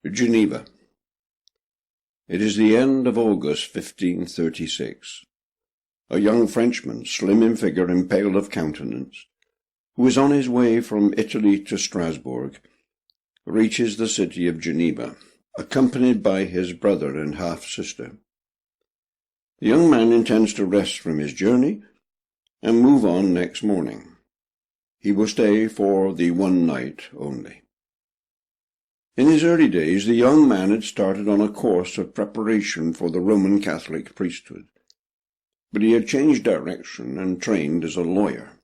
Geneva. It is the end of August 1536. A young Frenchman, slim in figure and pale of countenance, who is on his way from Italy to Strasbourg, reaches the city of Geneva, accompanied by his brother and half-sister. The young man intends to rest from his journey and move on next morning. He will stay for the one night only. In his early days, the young man had started on a course of preparation for the Roman Catholic priesthood, but he had changed direction and trained as a lawyer.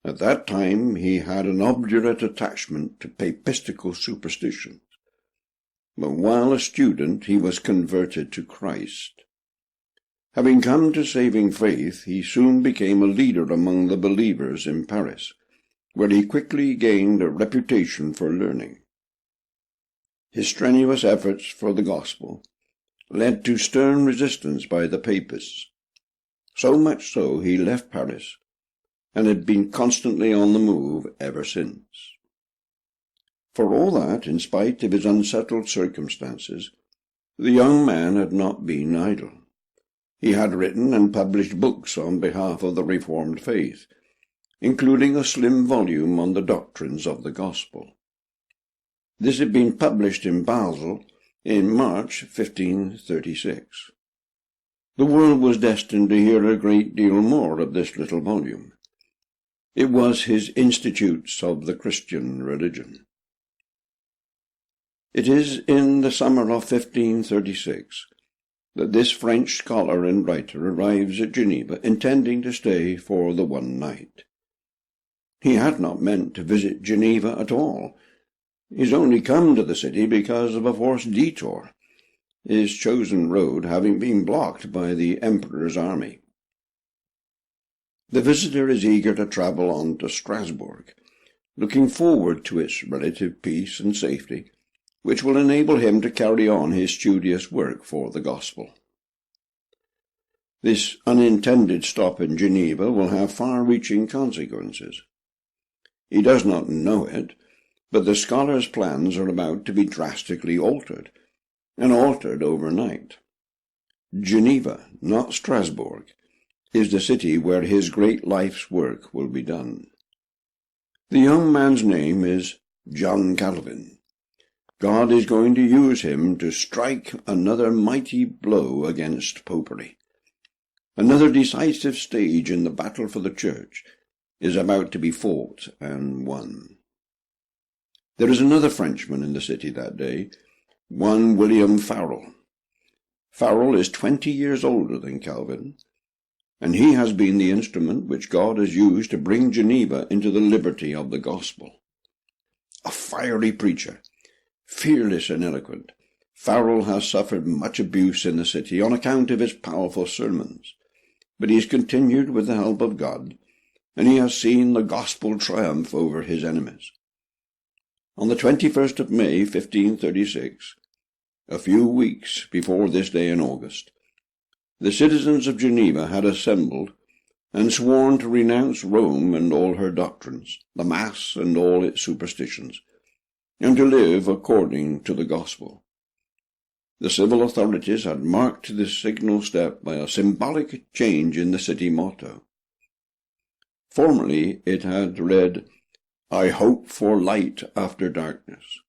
At that time he had an obdurate attachment to papistical superstitions, but while a student he was converted to Christ. Having come to saving faith, he soon became a leader among the believers in Paris, where he quickly gained a reputation for learning. His strenuous efforts for the gospel led to stern resistance by the papists, so much so he left Paris and had been constantly on the move ever since. For all that, in spite of his unsettled circumstances, the young man had not been idle. He had written and published books on behalf of the Reformed faith, including a slim volume on the doctrines of the gospel. This had been published in Basel in March 1536. The world was destined to hear a great deal more of this little volume. It was his Institutes of the Christian Religion. It is in the summer of 1536 that this French scholar and writer arrives at Geneva, intending to stay for the one night. He had not meant to visit Geneva at all. He's only come to the city because of a forced detour, his chosen road having been blocked by the Emperor's army. The visitor is eager to travel on to Strasbourg, looking forward to its relative peace and safety, which will enable him to carry on his studious work for the gospel. This unintended stop in Geneva will have far-reaching consequences. He does not know it, but the scholar's plans are about to be drastically altered, and altered overnight. Geneva, not Strasbourg, is the city where his great life's work will be done. The young man's name is John Calvin. God is going to use him to strike another mighty blow against popery. Another decisive stage in the battle for the Church is about to be fought and won. There is another Frenchman in the city that day, one William Farel. Farel is 20 years older than Calvin, and he has been the instrument which God has used to bring Geneva into the liberty of the gospel. A fiery preacher, fearless and eloquent, Farel has suffered much abuse in the city on account of his powerful sermons, but he has continued with the help of God, and he has seen the gospel triumph over his enemies. On the 21st of May, 1536, a few weeks before this day in August, the citizens of Geneva had assembled and sworn to renounce Rome and all her doctrines, the Mass and all its superstitions, and to live according to the gospel. The civil authorities had marked this signal step by a symbolic change in the city motto. Formerly it had read, "I hope for light after darkness."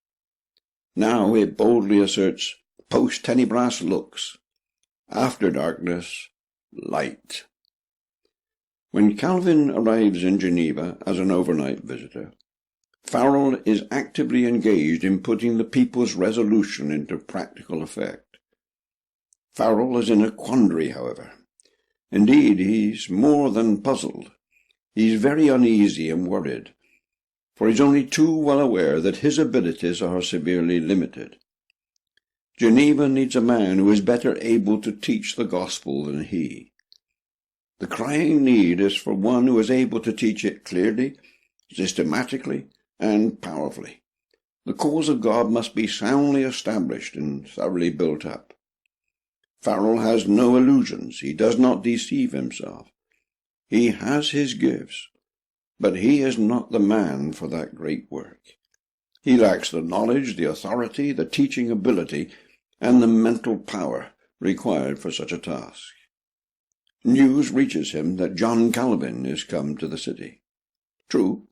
Now it boldly asserts, "Post tenebras lux," after darkness, light. When Calvin arrives in Geneva as an overnight visitor, Farel is actively engaged in putting the people's resolution into practical effect. Farel is in a quandary, however. Indeed, he's more than puzzled. He's very uneasy and worried, for he's only too well aware that his abilities are severely limited. Geneva needs a man who is better able to teach the gospel than he. The crying need is for one who is able to teach it clearly, systematically, and powerfully. The cause of God must be soundly established and thoroughly built up. Farel has no illusions. He does not deceive himself. He has his gifts, but he is not the man for that great work. He lacks the knowledge, the authority, the teaching ability, and the mental power required for such a task. News reaches him that John Calvin is come to the city. True,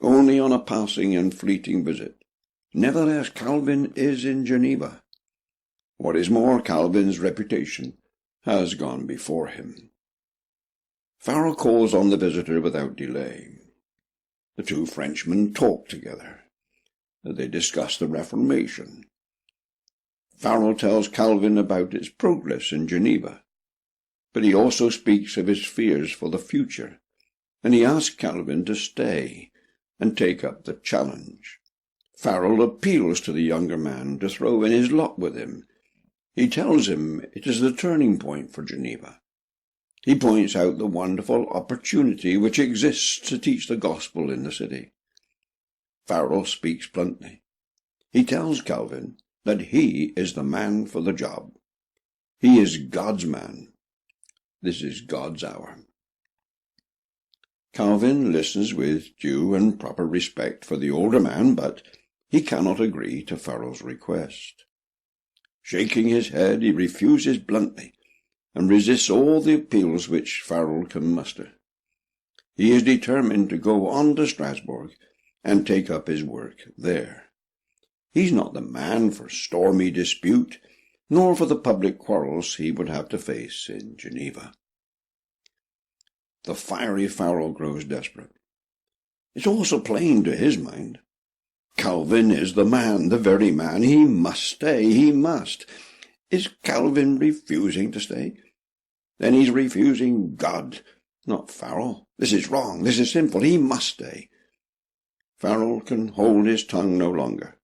only on a passing and fleeting visit. Nevertheless, Calvin is in Geneva. What is more, Calvin's reputation has gone before him. Farel calls on the visitor without delay. The two Frenchmen talk together. They discuss the Reformation. Farel tells Calvin about its progress in Geneva, but he also speaks of his fears for the future, and he asks Calvin to stay and take up the challenge. Farel appeals to the younger man to throw in his lot with him. He tells him it is the turning point for Geneva. He points out the wonderful opportunity which exists to teach the gospel in the city. Farel speaks bluntly. He tells Calvin that he is the man for the job. He is God's man. This is God's hour. Calvin listens with due and proper respect for the older man, but he cannot agree to Farel's request. Shaking his head, he refuses bluntly, and resists all the appeals which Farel can muster. He is determined to go on to Strasbourg and take up his work there. He's not the man for stormy dispute, nor for the public quarrels he would have to face in Geneva. The fiery Farel grows desperate. It's also plain to his mind. Calvin is the man, the very man. He must stay, he must. Is Calvin refusing to stay? Then he's refusing God, not Farel. This is wrong, this is sinful, he must stay. Farel can hold his tongue no longer.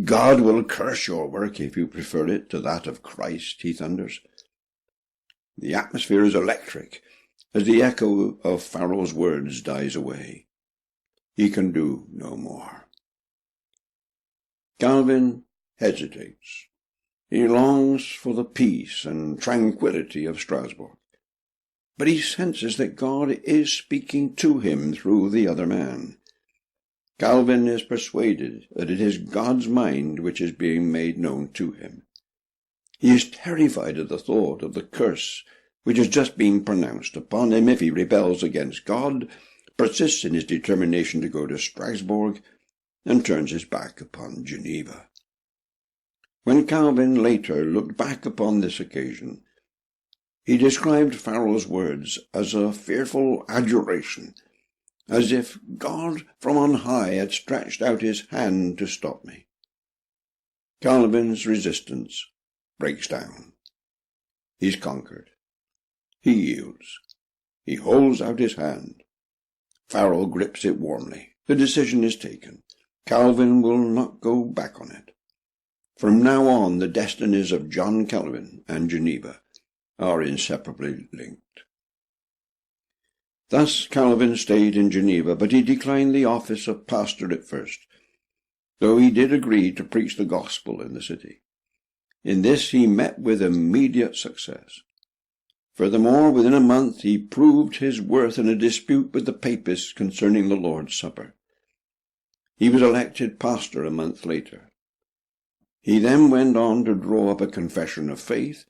God will curse your work if you prefer it to that of Christ, he thunders. The atmosphere is electric as the echo of Farel's words dies away. He can do no more. Calvin hesitates. He longs for the peace and tranquility of Strasbourg, but he senses that God is speaking to him through the other man. Calvin is persuaded that it is God's mind which is being made known to him. He is terrified at the thought of the curse which has just been pronounced upon him if he rebels against God, persists in his determination to go to Strasbourg, and turns his back upon Geneva. When Calvin later looked back upon this occasion, he described Farel's words as a fearful adjuration, as if God from on high had stretched out his hand to stop me. Calvin's resistance breaks down. He's conquered. He yields. He holds out his hand. Farel grips it warmly. The decision is taken. Calvin will not go back on it. From now on, the destinies of John Calvin and Geneva are inseparably linked. Thus Calvin stayed in Geneva, but he declined the office of pastor at first, though he did agree to preach the gospel in the city. In this he met with immediate success. Furthermore, within a month he proved his worth in a dispute with the papists concerning the Lord's Supper. He was elected pastor a month later. He then went on to draw up a confession of faith,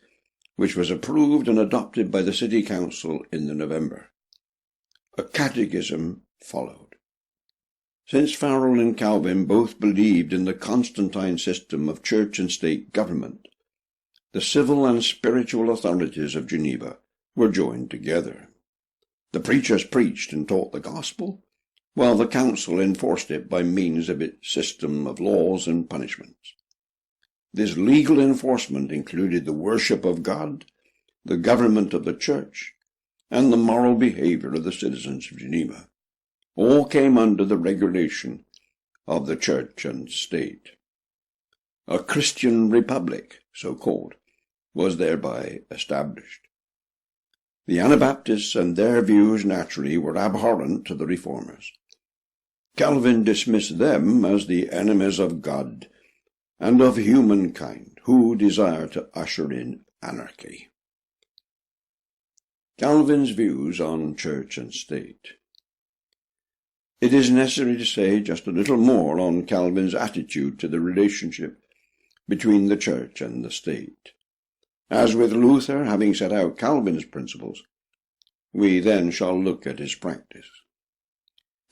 which was approved and adopted by the city council in the November. A catechism followed. Since Farel and Calvin both believed in the Constantine system of church and state government, the civil and spiritual authorities of Geneva were joined together. The preachers preached and taught the gospel, while the council enforced it by means of its system of laws and punishments. This legal enforcement included the worship of God, the government of the church, and the moral behavior of the citizens of Geneva. All came under the regulation of the church and state. A Christian republic, so called, was thereby established. The Anabaptists and their views naturally were abhorrent to the Reformers. Calvin dismissed them as the enemies of God and of humankind, who desire to usher in anarchy. Calvin's views on church and state. it is necessary to say just a little more on Calvin's attitude to the relationship between the Church and the state. As with Luther, having set out Calvin's principles, we then shall look at his practice.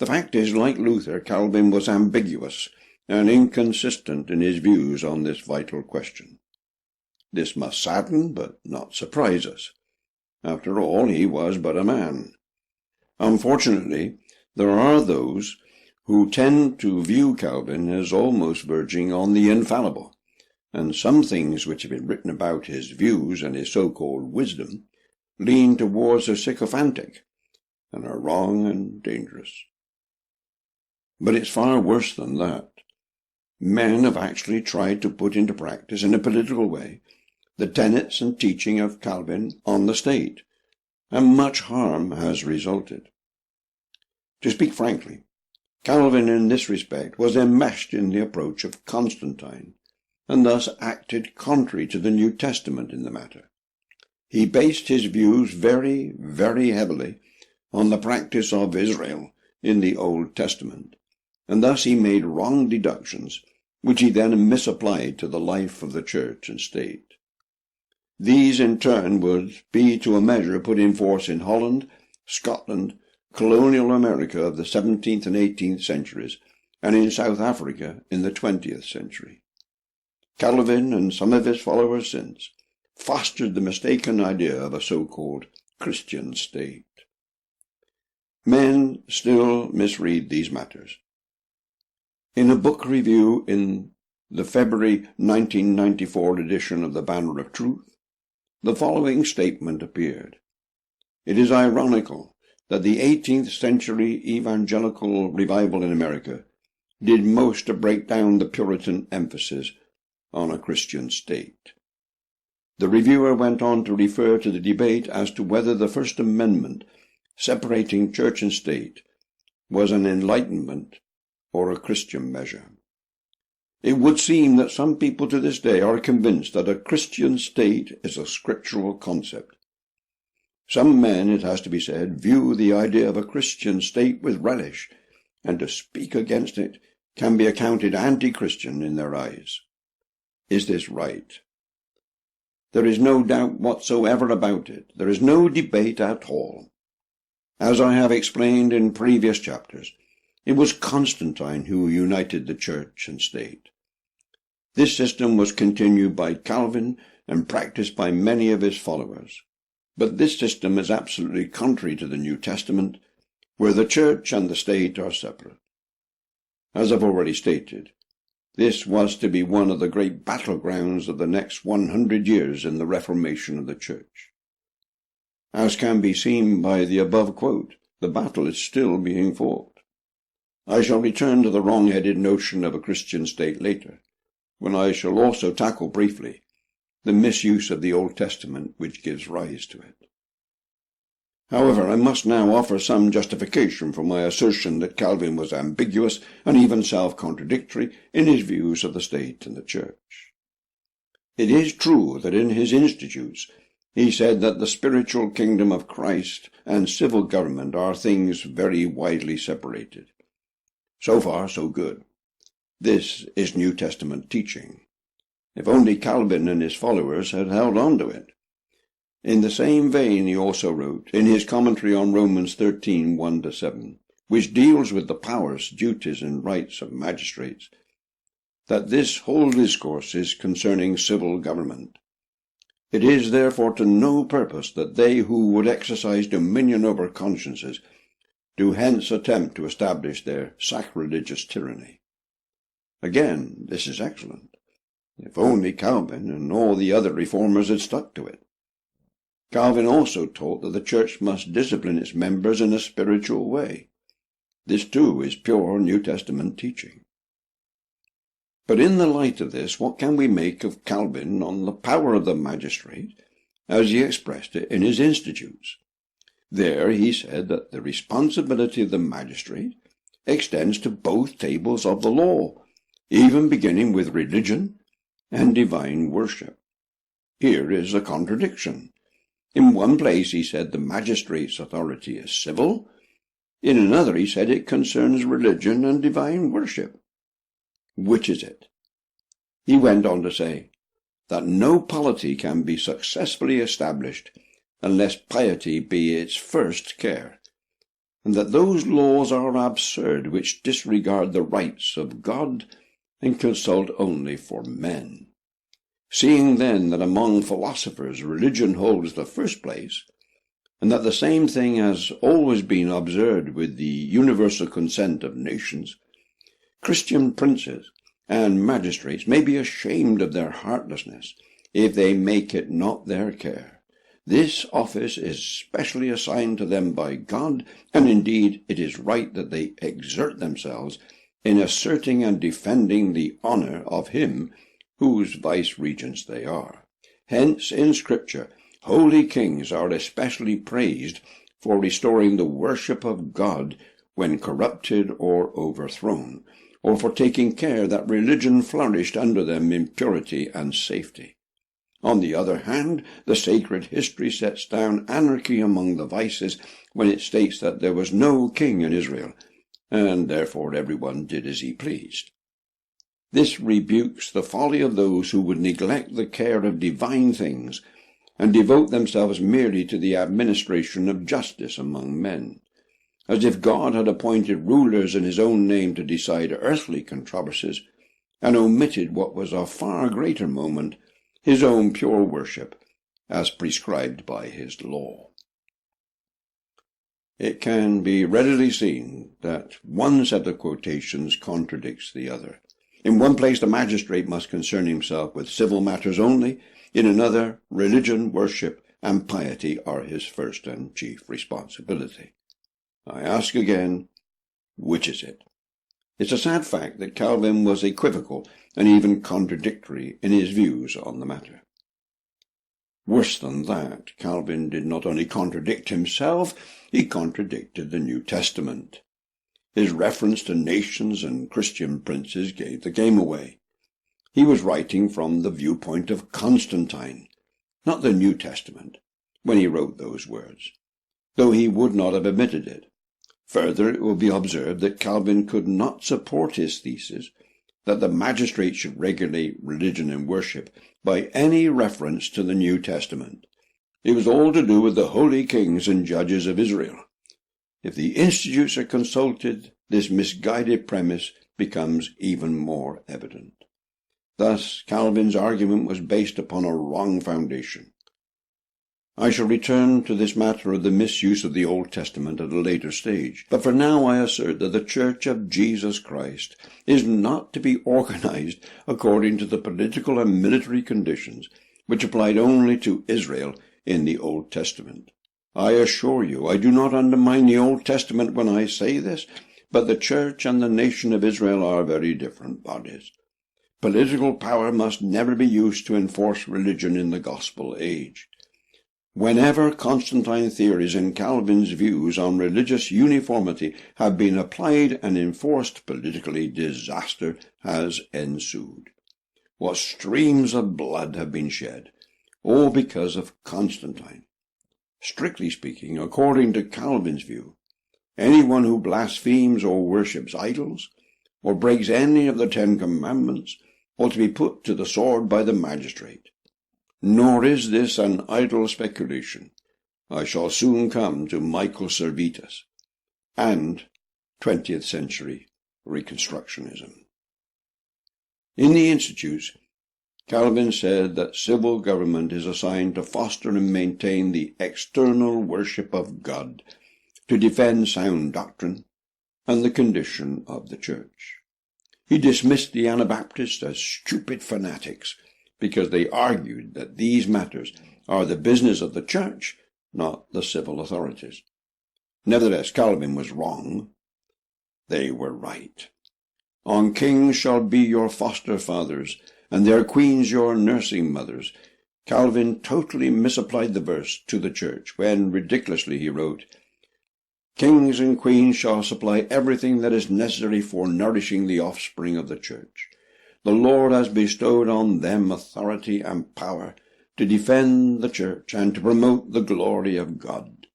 The fact is, like Luther, Calvin was ambiguous and inconsistent in his views on this vital question. This must sadden but not surprise us. After all, he was but a man. Unfortunately, there are those who tend to view Calvin as almost verging on the infallible, and some things which have been written about his views and his so-called wisdom lean towards the sycophantic and are wrong and dangerous. But it's far worse than that. Men have actually tried to put into practice in a political way the tenets and teaching of Calvin on the state, and much harm has resulted. To speak frankly, Calvin in this respect was enmeshed in the approach of Constantine, and thus acted contrary to the New Testament in the matter. He based his views very, very heavily on the practice of Israel in the Old Testament, and thus he made wrong deductions, which he then misapplied to the life of the Church and state. These, in turn, would be to a measure put in force in Holland, Scotland, colonial America of the 17th and 18th centuries, and in South Africa in the 20th century. Calvin and some of his followers since fostered the mistaken idea of a so-called Christian state. Men still misread these matters. In a book review in the February 1994 edition of the Banner of Truth, the following statement appeared. It is ironical that the 18th century evangelical revival in America did most to break down the Puritan emphasis on a Christian state. The reviewer went on to refer to the debate as to whether the First Amendment separating church and state was an Enlightenment or a Christian measure. It would seem that some people to this day are convinced that a Christian state is a scriptural concept. Some men, it has to be said, view the idea of a Christian state with relish, and to speak against it can be accounted anti-Christian in their eyes. Is this right? There is no doubt whatsoever about it. There is no debate at all. As I have explained in previous chapters, it was Constantine who united the church and state. This system was continued by Calvin and practiced by many of his followers. But this system is absolutely contrary to the New Testament, where the church and the state are separate. As I've already stated, this was to be one of the great battlegrounds of the next 100 years in the Reformation of the church. As can be seen by the above quote, the battle is still being fought. I shall return to the wrong-headed notion of a Christian state later, when I shall also tackle briefly the misuse of the Old Testament which gives rise to it. However, I must now offer some justification for my assertion that Calvin was ambiguous and even self-contradictory in his views of the state and the church. It is true that in his Institutes he said that the spiritual kingdom of Christ and civil government are things very widely separated. So far, so good. This is New Testament teaching. If only Calvin and his followers had held on to it. In the same vein he also wrote, in his commentary on Romans 13, 1-7, which deals with the powers, duties, and rights of magistrates, that this whole discourse is concerning civil government. It is therefore to no purpose that they who would exercise dominion over consciences do hence attempt to establish their sacrilegious tyranny. Again, this is excellent. If only Calvin and all the other reformers had stuck to it. Calvin also taught that the church must discipline its members in a spiritual way. This too is pure New Testament teaching. But in the light of this, what can we make of Calvin on the power of the magistrate, as he expressed it in his Institutes? There he said that the responsibility of the magistrate extends to both tables of the law, even beginning with religion and divine worship. Here is a contradiction. In one place he said the magistrate's authority is civil, In another he said it concerns religion and divine worship. Which is it? He went on to say that no polity can be successfully established unless piety be its first care, and that those laws are absurd which disregard the rights of God and consult only for men. Seeing then that among philosophers religion holds the first place, and that the same thing has always been observed with the universal consent of nations, Christian princes and magistrates may be ashamed of their heartlessness if they make it not their care. This office is specially assigned to them by God, and indeed it is right that they exert themselves in asserting and defending the honour of him whose vice-regents they are. Hence, in Scripture, holy kings are especially praised for restoring the worship of God when corrupted or overthrown, or for taking care that religion flourished under them in purity and safety. On the other hand, the sacred history sets down anarchy among the vices when it states that there was no king in Israel, and therefore everyone did as he pleased. This rebukes the folly of those who would neglect the care of divine things and devote themselves merely to the administration of justice among men, as if God had appointed rulers in his own name to decide earthly controversies, and omitted what was of far greater moment, his own pure worship, as prescribed by his law. It can be readily seen that one set of quotations contradicts the other. In one place the magistrate must concern himself with civil matters only, in another religion, worship, and piety are his first and chief responsibility. I ask again, which is it? It's a sad fact that Calvin was equivocal and even contradictory in his views on the matter. Worse than that, Calvin did not only contradict himself, he contradicted the New Testament. His reference to nations and Christian princes gave the game away. He was writing from the viewpoint of Constantine, not the New Testament, when he wrote those words, though he would not have admitted it. Further, it will be observed that Calvin could not support his thesis that the magistrate should regulate religion and worship by any reference to the New Testament. It was all to do with the holy kings and judges of Israel. If the institutes are consulted, this misguided premise becomes even more evident. Thus, Calvin's argument was based upon a wrong foundation. I shall return to this matter of the misuse of the Old Testament at a later stage, but for now I assert that the Church of Jesus Christ is not to be organized according to the political and military conditions which applied only to Israel in the Old Testament. I assure you, I do not undermine the Old Testament when I say this, but the Church and the nation of Israel are very different bodies. Political power must never be used to enforce religion in the gospel age. Whenever Constantine theories and Calvin's views on religious uniformity have been applied and enforced politically, disaster has ensued. What streams of blood have been shed, all because of Constantine. Strictly speaking, according to Calvin's view, anyone who blasphemes or worships idols, or breaks any of the 10 Commandments, ought to be put to the sword by the magistrate. Nor is this an idle speculation. I shall soon come to Michael Servetus and 20th century Reconstructionism. In the Institutes, Calvin said that civil government is assigned to foster and maintain the external worship of God, to defend sound doctrine, and the condition of the Church. He dismissed the Anabaptists as stupid fanatics, because they argued that these matters are the business of the Church, not the civil authorities. Nevertheless, Calvin was wrong. They were right. On kings shall be your foster fathers, and their queens your nursing mothers. Calvin totally misapplied the verse to the Church, when ridiculously he wrote, Kings and queens shall supply everything that is necessary for nourishing the offspring of the Church. The Lord has bestowed on them authority and power to defend the Church and to promote the glory of God.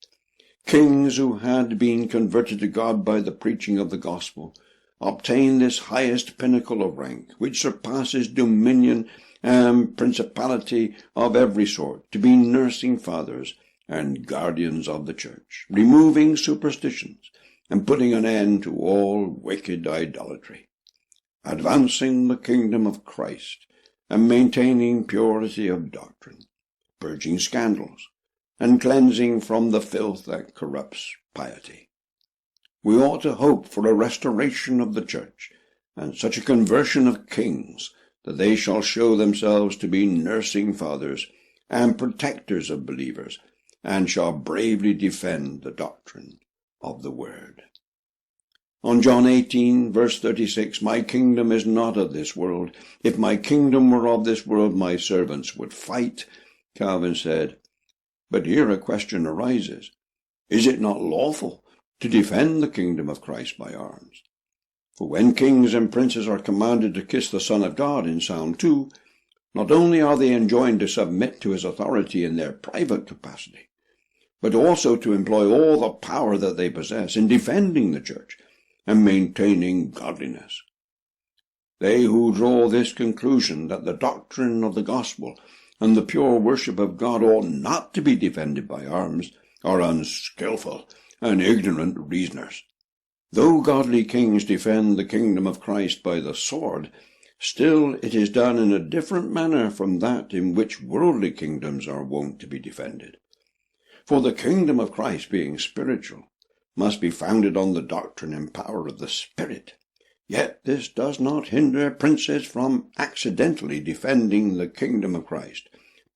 Kings who had been converted to God by the preaching of the gospel obtained this highest pinnacle of rank, which surpasses dominion and principality of every sort, to be nursing fathers and guardians of the church, removing superstitions and putting an end to all wicked idolatry, advancing the kingdom of Christ and maintaining purity of doctrine, purging scandals, and cleansing from the filth that corrupts piety. We ought to hope for a restoration of the church, and such a conversion of kings, that they shall show themselves to be nursing fathers and protectors of believers, and shall bravely defend the doctrine of the word. On John 18, verse 36, "My kingdom is not of this world. If my kingdom were of this world, my servants would fight," Calvin said. But here a question arises. Is it not lawful to defend the kingdom of Christ by arms? For when kings and princes are commanded to kiss the Son of God in Psalm 2, not only are they enjoined to submit to his authority in their private capacity, but also to employ all the power that they possess in defending the church and maintaining godliness. They who draw this conclusion, that the doctrine of the gospel and the pure worship of God ought not to be defended by arms, are unskilful and ignorant reasoners. Though godly kings defend the kingdom of Christ by the sword, still it is done in a different manner from that in which worldly kingdoms are wont to be defended. For the kingdom of Christ, being spiritual, must be founded on the doctrine and power of the Spirit. Yet this does not hinder princes from accidentally defending the kingdom of Christ,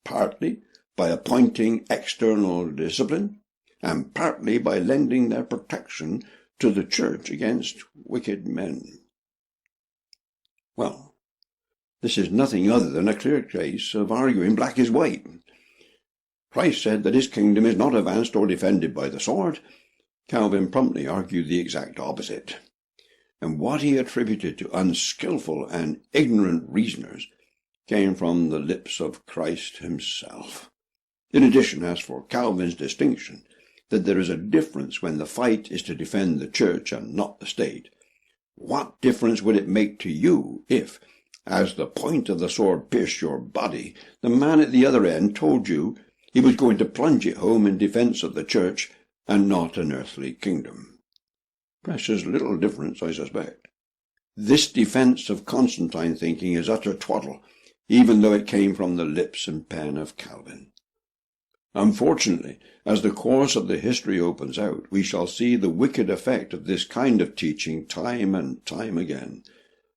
partly by appointing external discipline, and partly by lending their protection to the church against wicked men. Well, this is nothing other than a clear case of arguing black is white. Christ said that his kingdom is not advanced or defended by the sword. Calvin promptly argued the exact opposite. And what he attributed to unskilful and ignorant reasoners came from the lips of Christ himself. In addition, as for Calvin's distinction, that there is a difference when the fight is to defend the church and not the state, what difference would it make to you if, as the point of the sword pierced your body, the man at the other end told you he was going to plunge it home in defense of the church and not an earthly kingdom? Precious little difference, I suspect. This defense of Constantine thinking is utter twaddle, even though it came from the lips and pen of Calvin. Unfortunately, as the course of the history opens out, we shall see the wicked effect of this kind of teaching time and time again,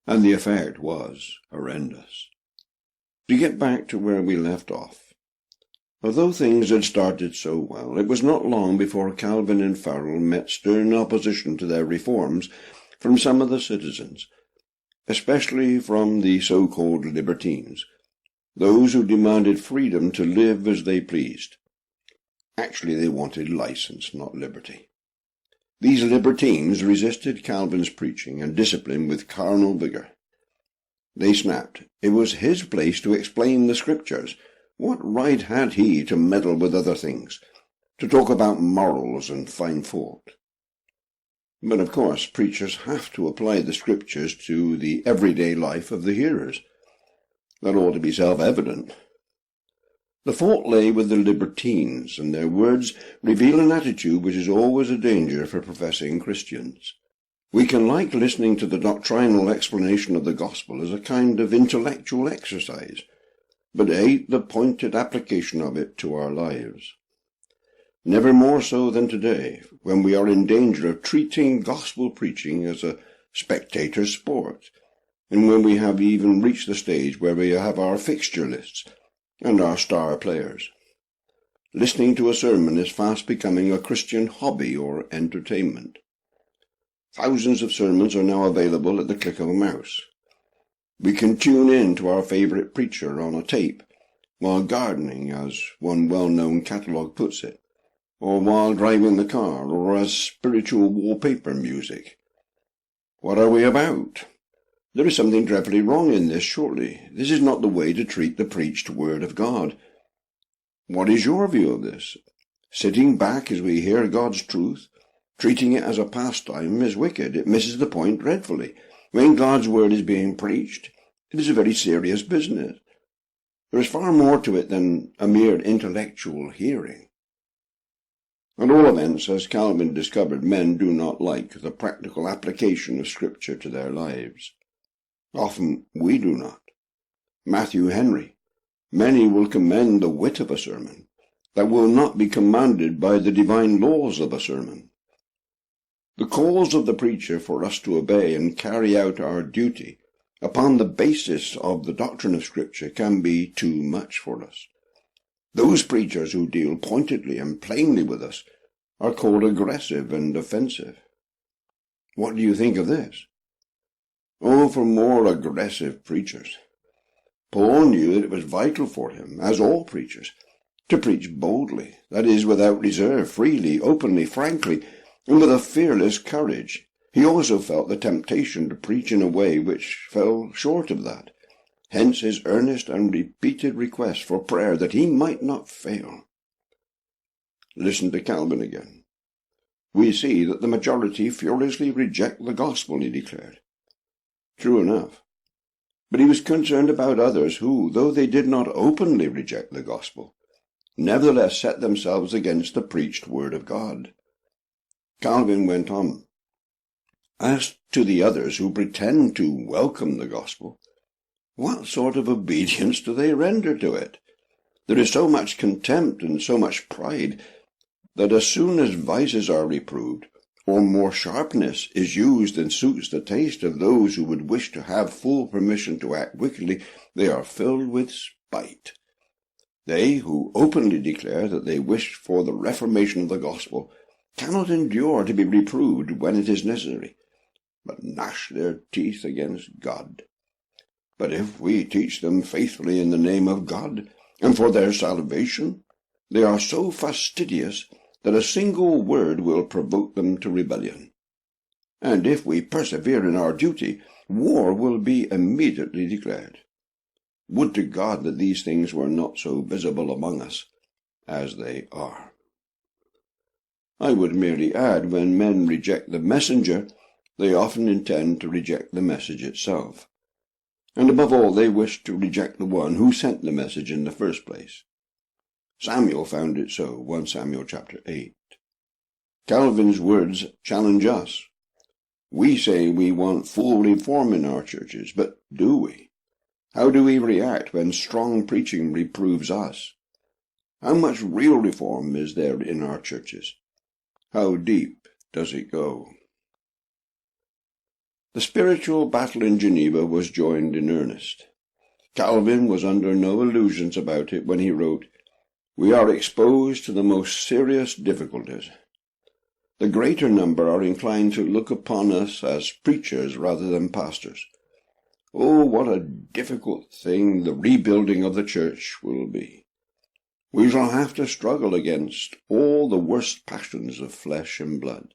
and the effect was horrendous. To get back to where we left off, although things had started so well, it was not long before Calvin and Farel met stern opposition to their reforms from some of the citizens, especially from the so-called Libertines, those who demanded freedom to live as they pleased. Actually, they wanted license, not liberty. These Libertines resisted Calvin's preaching and discipline with carnal vigor. They snapped. It was his place to explain the Scriptures. What right had he to meddle with other things, to talk about morals and find fault? But of course, preachers have to apply the Scriptures to the everyday life of the hearers. That ought to be self-evident. The fault lay with the Libertines, and their words reveal an attitude which is always a danger for professing Christians. We can like listening to the doctrinal explanation of the gospel as a kind of intellectual exercise, but hate the pointed application of it to our lives. Never more so than today, when we are in danger of treating gospel preaching as a spectator sport, and when we have even reached the stage where we have our fixture lists and our star players. Listening to a sermon is fast becoming a Christian hobby or entertainment. Thousands of sermons are now available at the click of a mouse. We can tune in to our favourite preacher on a tape, while gardening, as one well-known catalogue puts it, or while driving the car, or as spiritual wallpaper music. What are we about? There is something dreadfully wrong in this, surely. This is not the way to treat the preached word of God. What is your view of this? Sitting back as we hear God's truth, treating it as a pastime, is wicked. It misses the point dreadfully. When God's word is being preached, it is a very serious business. There is far more to it than a mere intellectual hearing. At all events, as Calvin discovered, men do not like the practical application of Scripture to their lives. Often we do not. Matthew Henry: many will commend the wit of a sermon, that will not be commanded by the divine laws of a sermon. The calls of the preacher for us to obey and carry out our duty upon the basis of the doctrine of Scripture can be too much for us. Those preachers who deal pointedly and plainly with us are called aggressive and offensive. What do you think of this? Oh, for more aggressive preachers. Paul knew that it was vital for him, as all preachers, to preach boldly, that is, without reserve, freely, openly, frankly, and with a fearless courage. He also felt the temptation to preach in a way which fell short of that. Hence his earnest and repeated request for prayer that he might not fail. Listen to Calvin again. We see that the majority furiously reject the gospel, he declared. True enough. But he was concerned about others who, though they did not openly reject the gospel, nevertheless set themselves against the preached word of God. Calvin went on, as to the others who pretend to welcome the gospel, what sort of obedience do they render to it? There is so much contempt and so much pride that as soon as vices are reproved, or more sharpness is used than suits the taste of those who would wish to have full permission to act wickedly, they are filled with spite. They who openly declare that they wish for the reformation of the gospel cannot endure to be reproved when it is necessary, but gnash their teeth against God. But if we teach them faithfully in the name of God, and for their salvation, they are so fastidious that a single word will provoke them to rebellion. And if we persevere in our duty, war will be immediately declared. Would to God that these things were not so visible among us as they are. I would merely add, when men reject the messenger, they often intend to reject the message itself. And above all, they wish to reject the one who sent the message in the first place. Samuel found it so, 1 Samuel chapter 8. Calvin's words challenge us. We say we want full reform in our churches, but do we? How do we react when strong preaching reproves us? How much real reform is there in our churches? How deep does it go? The spiritual battle in Geneva was joined in earnest. Calvin was under no illusions about it when he wrote, "We are exposed to the most serious difficulties. The greater number are inclined to look upon us as preachers rather than pastors. Oh, what a difficult thing the rebuilding of the church will be. We shall have to struggle against all the worst passions of flesh and blood."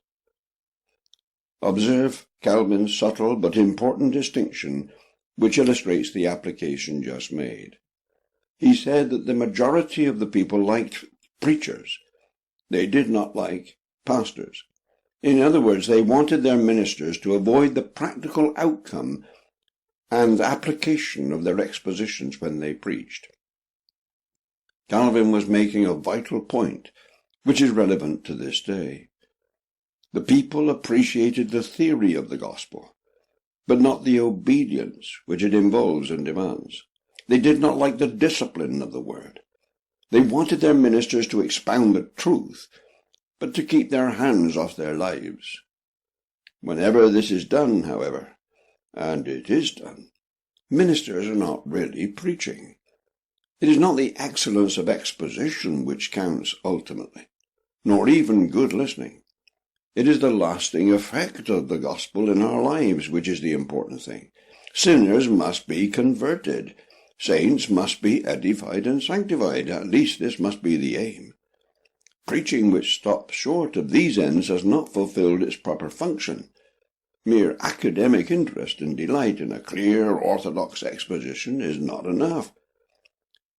Observe Calvin's subtle but important distinction, which illustrates the application just made. He said that the majority of the people liked preachers. They did not like pastors. In other words, they wanted their ministers to avoid the practical outcome and application of their expositions when they preached. Calvin was making a vital point, which is relevant to this day. The people appreciated the theory of the gospel, but not the obedience which it involves and demands. They did not like the discipline of the word. They wanted their ministers to expound the truth, but to keep their hands off their lives. Whenever this is done, however, and it is done, ministers are not really preaching. It is not the excellence of exposition which counts ultimately, nor even good listening. It is the lasting effect of the gospel in our lives which is the important thing. Sinners must be converted. Saints must be edified and sanctified. At least this must be the aim. Preaching which stops short of these ends has not fulfilled its proper function. Mere academic interest and delight in a clear, orthodox exposition is not enough.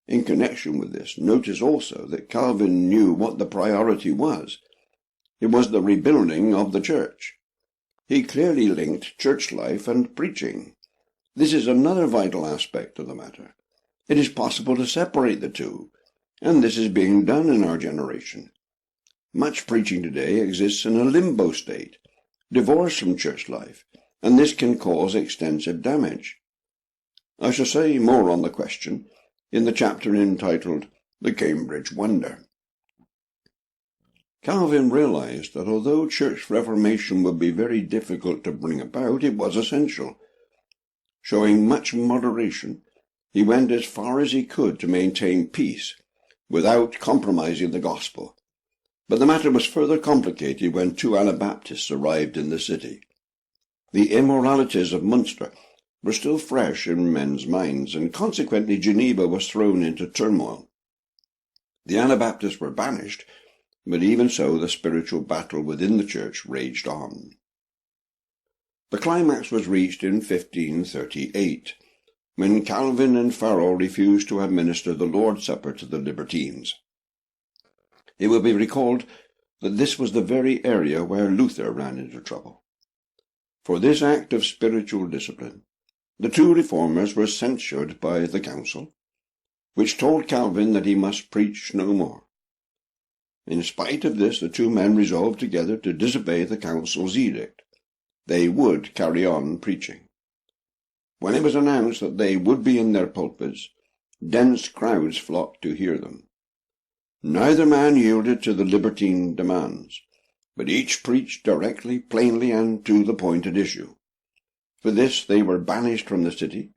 In connection with this, notice also that Calvin knew what the priority was. It was the rebuilding of the church. He clearly linked church life and preaching. This is another vital aspect of the matter. It is possible to separate the two, and this is being done in our generation. Much preaching today exists in a limbo state, divorced from church life, and this can cause extensive damage. I shall say more on the question in the chapter entitled The Cambridge Wonder. Calvin realized that although church reformation would be very difficult to bring about, it was essential. Showing much moderation, he went as far as he could to maintain peace, without compromising the gospel. But the matter was further complicated when two Anabaptists arrived in the city. The immoralities of Munster were still fresh in men's minds, and consequently Geneva was thrown into turmoil. The Anabaptists were banished, but even so the spiritual battle within the church raged on. The climax was reached in 1538, when Calvin and Farel refused to administer the Lord's Supper to the Libertines. It will be recalled that this was the very area where Luther ran into trouble. For this act of spiritual discipline, the two reformers were censured by the council, which told Calvin that he must preach no more. In spite of this, the two men resolved together to disobey the council's edict. They would carry on preaching. When it was announced that they would be in their pulpits, dense crowds flocked to hear them. Neither man yielded to the libertine demands, but each preached directly, plainly, and to the point at issue. For this they were banished from the city,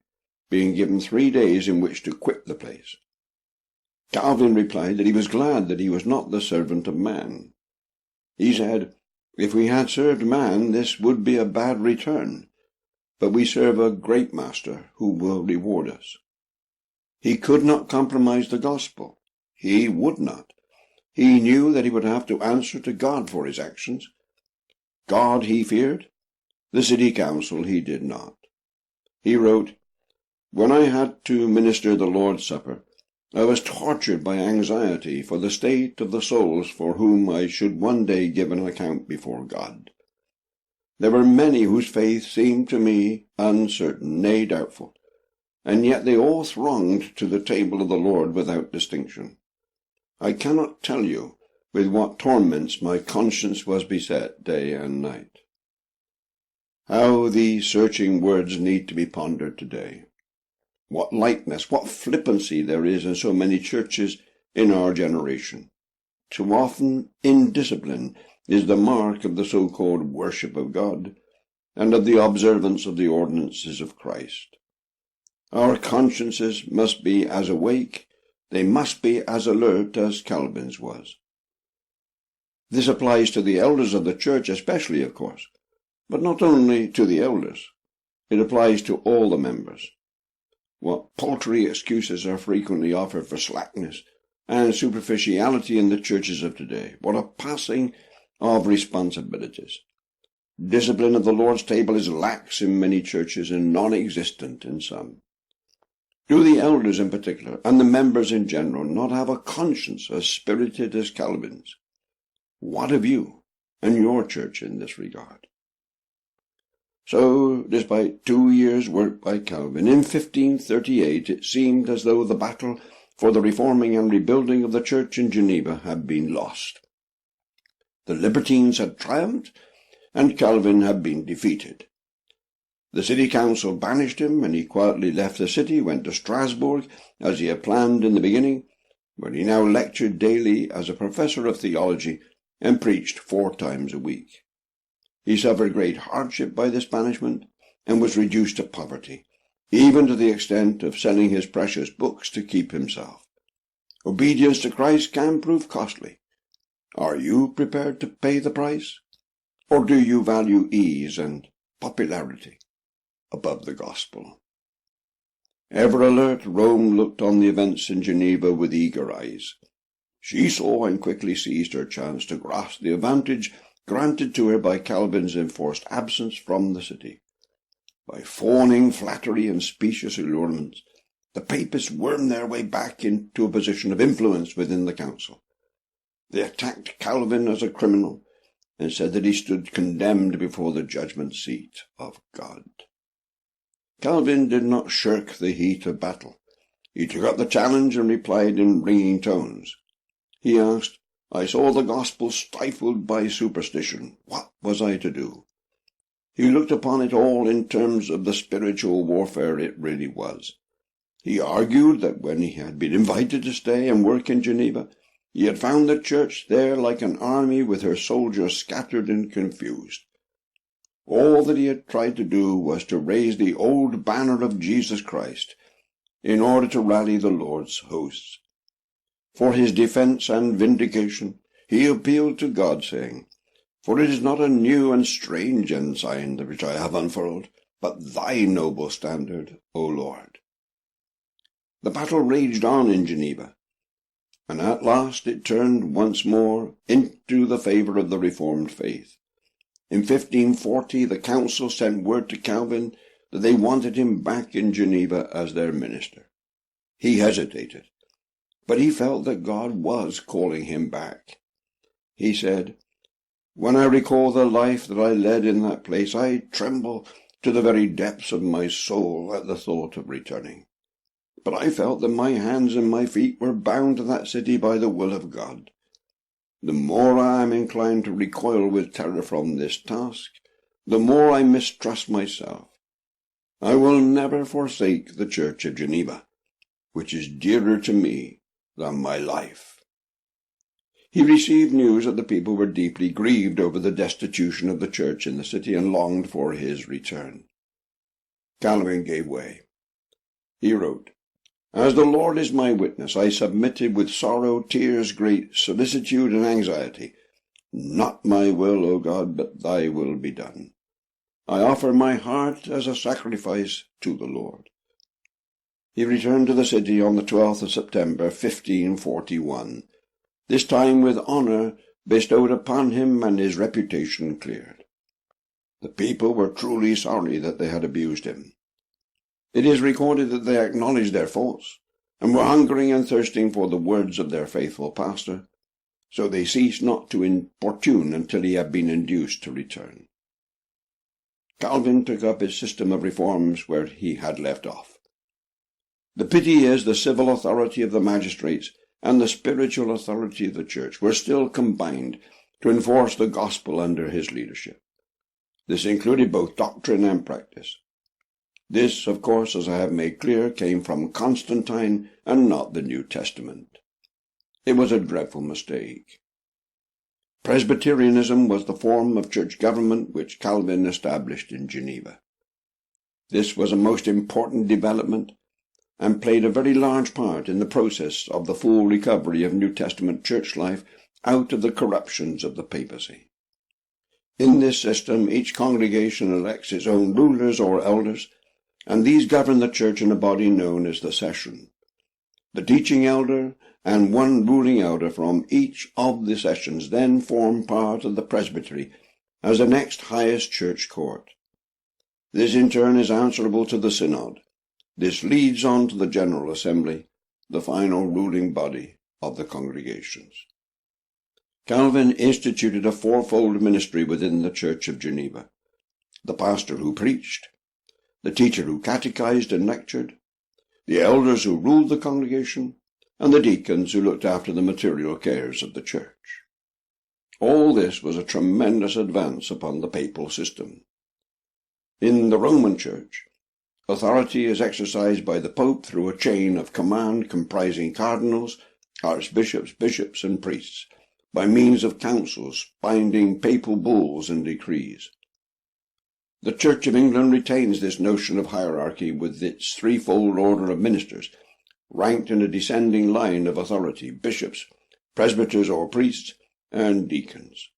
being given 3 days in which to quit the place. Calvin replied that he was glad that he was not the servant of man. He said, "If we had served man, this would be a bad return, but we serve a great master who will reward us." He could not compromise the gospel. He would not. He knew that he would have to answer to God for his actions. God he feared. The city council he did not. He wrote, "When I had to minister the Lord's Supper, I was tortured by anxiety for the state of the souls for whom I should one day give an account before God. There were many whose faith seemed to me uncertain, nay, doubtful, and yet they all thronged to the table of the Lord without distinction. I cannot tell you with what torments my conscience was beset day and night." How these searching words need to be pondered today. What lightness, what flippancy there is in so many churches in our generation. Too often indiscipline is the mark of the so-called worship of God, and of the observance of the ordinances of Christ. Our consciences must be as awake, they must be as alert as Calvin's was. This applies to the elders of the church especially, of course, but not only to the elders. It applies to all the members. What paltry excuses are frequently offered for slackness and superficiality in the churches of today. What a passing of responsibilities. Discipline of the Lord's table is lax in many churches and non-existent in some. Do the elders in particular, and the members in general, not have a conscience as spirited as Calvin's? What of you and your church in this regard? So, despite 2 years' work by Calvin, in 1538 it seemed as though the battle for the reforming and rebuilding of the church in Geneva had been lost. The Libertines had triumphed, and Calvin had been defeated. The city council banished him, and he quietly left the city, went to Strasbourg, as he had planned in the beginning, where he now lectured daily as a professor of theology and preached 4 times a week. He suffered great hardship by this banishment, and was reduced to poverty, even to the extent of selling his precious books to keep himself. Obedience to Christ can prove costly. Are you prepared to pay the price? Or do you value ease and popularity above the gospel? Ever alert, Rome looked on the events in Geneva with eager eyes. She saw and quickly seized her chance to grasp the advantage granted to her by Calvin's enforced absence from the city. By fawning flattery and specious allurements, the papists wormed their way back into a position of influence within the council. They attacked Calvin as a criminal and said that he stood condemned before the judgment seat of God. Calvin did not shirk the heat of battle. He took up the challenge and replied in ringing tones. He asked, "I saw the gospel stifled by superstition. What was I to do?" He looked upon it all in terms of the spiritual warfare it really was. He argued that when he had been invited to stay and work in Geneva, he had found the church there like an army with her soldiers scattered and confused. All that he had tried to do was to raise the old banner of Jesus Christ in order to rally the Lord's hosts. For his defense and vindication, he appealed to God, saying, "For it is not a new and strange ensign which I have unfurled, but thy noble standard, O Lord." The battle raged on in Geneva, and at last it turned once more into the favour of the Reformed faith. In 1540 the council sent word to Calvin that they wanted him back in Geneva as their minister. He hesitated, but he felt that God was calling him back. He said, "When I recall the life that I led in that place, I tremble to the very depths of my soul at the thought of returning. But I felt that my hands and my feet were bound to that city by the will of God. The more I am inclined to recoil with terror from this task, the more I mistrust myself. I will never forsake the Church of Geneva, which is dearer to me than my life." He received news that the people were deeply grieved over the destitution of the church in the city and longed for his return. Calvin gave way. He wrote, "As the Lord is my witness, I submitted with sorrow, tears, great solicitude, and anxiety. Not my will, O God, but thy will be done. I offer my heart as a sacrifice to the Lord." He returned to the city on the 12th of September, 1541, this time with honour bestowed upon him and his reputation cleared. The people were truly sorry that they had abused him. It is recorded that they acknowledged their faults, and were hungering and thirsting for the words of their faithful pastor, so they ceased not to importune until he had been induced to return. Calvin took up his system of reforms where he had left off. The pity is the civil authority of the magistrates and the spiritual authority of the church were still combined to enforce the gospel under his leadership. This included both doctrine and practice. This, of course, as I have made clear, came from Constantine and not the New Testament. It was a dreadful mistake. Presbyterianism was the form of church government which Calvin established in Geneva. This was a most important development and played a very large part in the process of the full recovery of New Testament church life out of the corruptions of the papacy. In this system, each congregation elects its own rulers or elders, and these govern the church in a body known as the session. The teaching elder and one ruling elder from each of the sessions then form part of the presbytery as the next highest church court. This in turn is answerable to the synod. This leads on to the General Assembly, the final ruling body of the congregations. Calvin instituted a fourfold ministry within the Church of Geneva: the pastor who preached, the teacher who catechized and lectured, the elders who ruled the congregation, and the deacons who looked after the material cares of the church. All this was a tremendous advance upon the papal system. In the Roman Church, authority is exercised by the Pope through a chain of command comprising cardinals, archbishops, bishops, and priests, by means of councils binding papal bulls and decrees. The Church of England retains this notion of hierarchy with its threefold order of ministers, ranked in a descending line of authority: bishops, presbyters or priests, and deacons.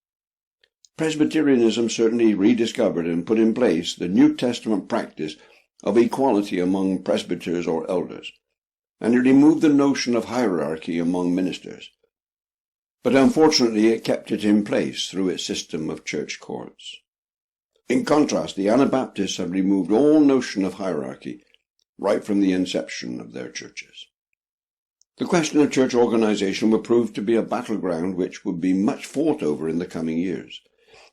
Presbyterianism certainly rediscovered and put in place the New Testament practice of equality among presbyters or elders, and it removed the notion of hierarchy among ministers. But unfortunately it kept it in place through its system of church courts. In contrast, the Anabaptists have removed all notion of hierarchy right from the inception of their churches. The question of church organization would prove to be a battleground which would be much fought over in the coming years.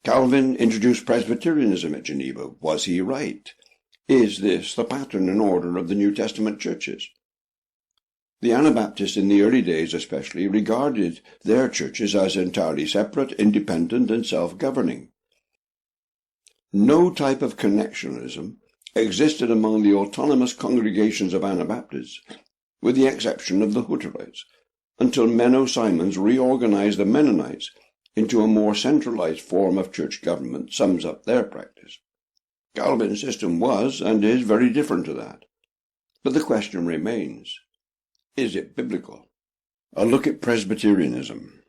Calvin introduced Presbyterianism at Geneva. Was he right? Is this the pattern and order of the New Testament churches? The Anabaptists in the early days especially regarded their churches as entirely separate, independent, and self-governing. No type of connectionalism existed among the autonomous congregations of Anabaptists, with the exception of the Hutterites, until Menno Simons reorganized the Mennonites into a more centralized form of church government sums up their practice. Calvin's system was and is very different to that. But the question remains, is it biblical? A look at Presbyterianism.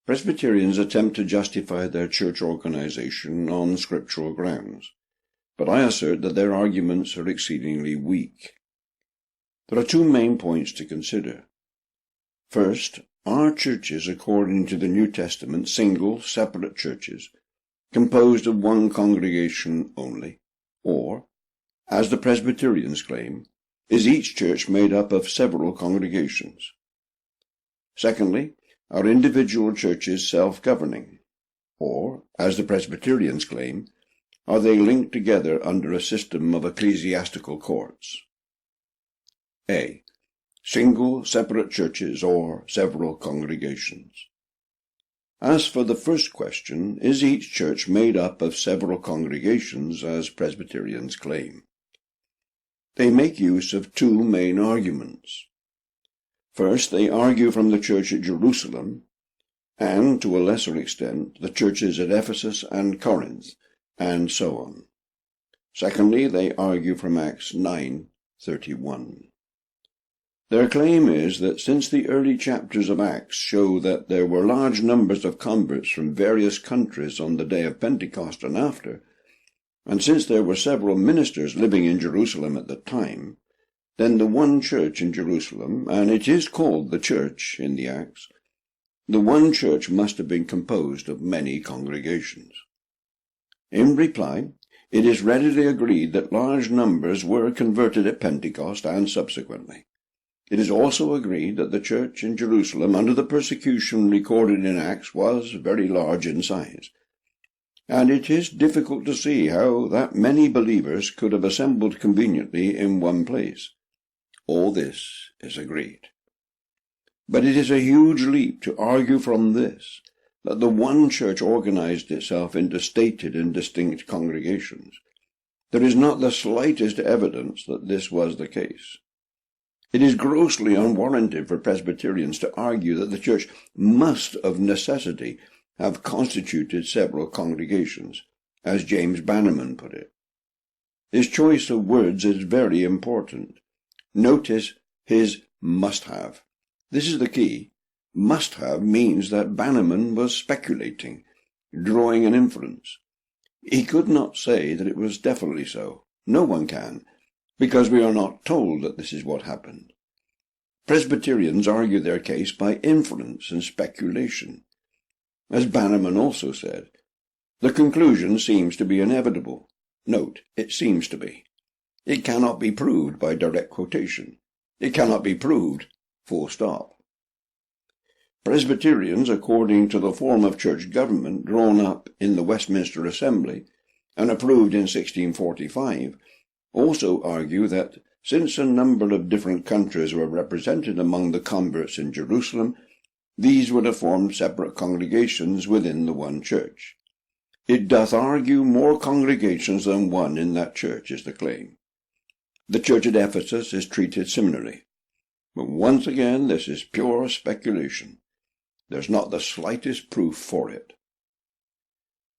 Presbyterians attempt to justify their church organization on scriptural grounds, but I assert that their arguments are exceedingly weak. There are two main points to consider. First, are churches, according to the New Testament, single, separate churches, composed of one congregation only, or, as the Presbyterians claim, is each church made up of several congregations? Secondly, are individual churches self-governing, or, as the Presbyterians claim, are they linked together under a system of ecclesiastical courts? A. Single, separate churches or several congregations. As for the first question, is each church made up of several congregations, as Presbyterians claim? They make use of two main arguments. First, they argue from the church at Jerusalem, and, to a lesser extent, the churches at Ephesus and Corinth, and so on. Secondly, they argue from Acts 9:31. Their claim is that since the early chapters of Acts show that there were large numbers of converts from various countries on the day of Pentecost and after, and since there were several ministers living in Jerusalem at the time, then the one church in Jerusalem, and it is called the church in the Acts, the one church must have been composed of many congregations. In reply, it is readily agreed that large numbers were converted at Pentecost and subsequently. It is also agreed that the church in Jerusalem under the persecution recorded in Acts was very large in size, and it is difficult to see how that many believers could have assembled conveniently in one place. All this is agreed. But it is a huge leap to argue from this that the one church organized itself into stated and distinct congregations. There is not the slightest evidence that this was the case. It is grossly unwarranted for Presbyterians to argue that the church must of necessity have constituted several congregations, as James Bannerman put it. His choice of words is very important. Notice his must have. This is the key. Must have means that Bannerman was speculating, drawing an inference. He could not say that it was definitely so. No one can, because we are not told that this is what happened. Presbyterians argue their case by inference and speculation. As Bannerman also said, the conclusion seems to be inevitable. Note, it seems to be. It cannot be proved by direct quotation. It cannot be proved, full stop. Presbyterians, according to the form of church government drawn up in the Westminster Assembly and approved in 1645, also argue that since a number of different countries were represented among the converts in Jerusalem, these would have formed separate congregations within the one church. It doth argue more congregations than one in that church, is the claim. The church at Ephesus is treated similarly. But once again, this is pure speculation. There's not the slightest proof for it.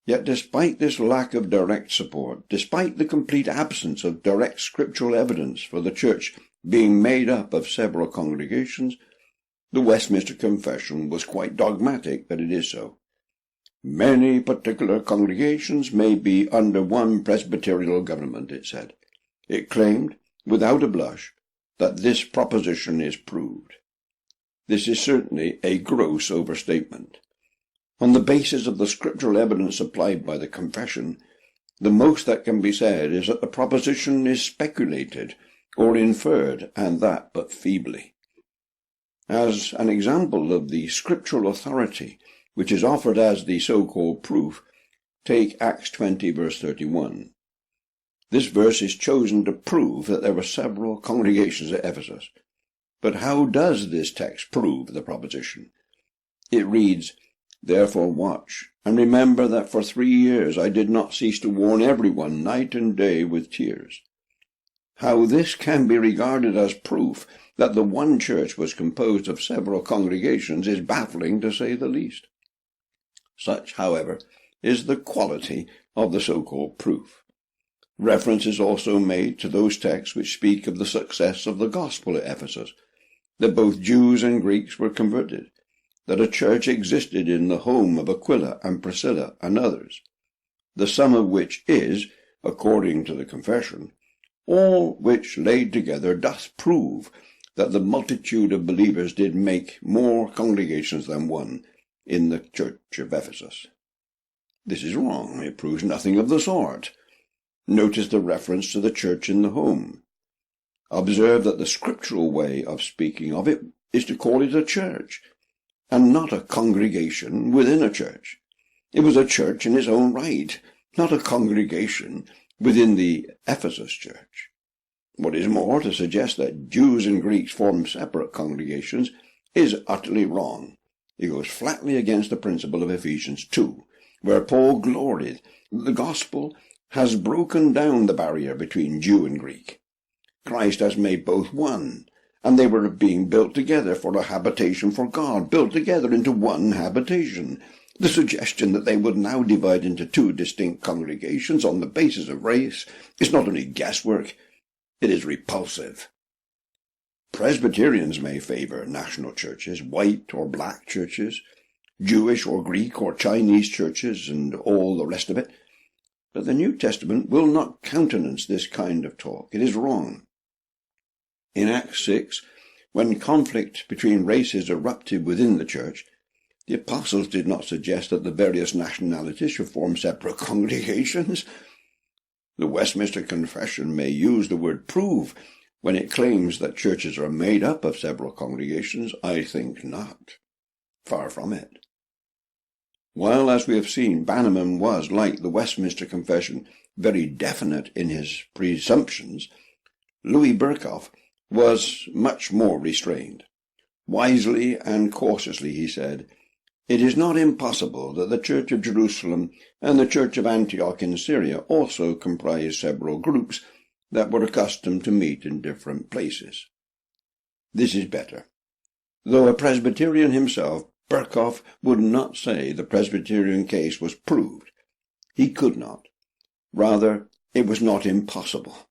Yet despite this lack of direct support, despite the complete absence of direct scriptural evidence for the church being made up of several congregations, the Westminster Confession was quite dogmatic that it is so. Many particular congregations may be under one presbyterial government, it said. It claimed, without a blush, that this proposition is proved. This is certainly a gross overstatement. On the basis of the scriptural evidence supplied by the Confession, The most that can be said is that the proposition is speculated or inferred, and that but feebly. As an example of the scriptural authority which is offered as the so-called proof, take Acts 20 verse 31. This verse is chosen to prove that there were several congregations at Ephesus. But how does this text prove the proposition? It reads, "Therefore watch, and remember that for 3 years I did not cease to warn everyone night and day with tears." How this can be regarded as proof that the one church was composed of several congregations is baffling, to say the least. Such, however, is the quality of the so-called proof. Reference is also made to those texts which speak of the success of the gospel at Ephesus, that both Jews and Greeks were converted, that a church existed in the home of Aquila and Priscilla and others, the sum of which is, according to the confession, all which laid together doth prove that the multitude of believers did make more congregations than one in the church of Ephesus. This is wrong. It proves nothing of the sort. Notice the reference to the church in the home. Observe that the scriptural way of speaking of it is to call it a church, and not a congregation within a church. It was a church in its own right, not a congregation within the Ephesus church. What is more, to suggest that Jews and Greeks form separate congregations is utterly wrong. It goes flatly against the principle of Ephesians 2, where Paul gloried that the gospel has broken down the barrier between Jew and Greek. Christ has made both one, and they were being built together for a habitation for God, built together into one habitation. The suggestion that they would now divide into 2 distinct congregations on the basis of race is not only guesswork, it is repulsive. Presbyterians may favor national churches, white or black churches, Jewish or Greek or Chinese churches, and all the rest of it. But the New Testament will not countenance this kind of talk. It is wrong. In Acts 6, when conflict between races erupted within the church, the apostles did not suggest that the various nationalities should form separate congregations. The Westminster Confession may use the word prove when it claims that churches are made up of several congregations. I think not. Far from it. While, as we have seen, Bannerman was, like the Westminster Confession, very definite in his presumptions, Louis Berkhoff was much more restrained. Wisely and cautiously he said, "It is not impossible that the Church of Jerusalem and the Church of Antioch in Syria also comprise several groups that were accustomed to meet in different places." This is better. Though a Presbyterian himself, Berkhoff would not say the Presbyterian case was proved. He could not. Rather, it was not impossible.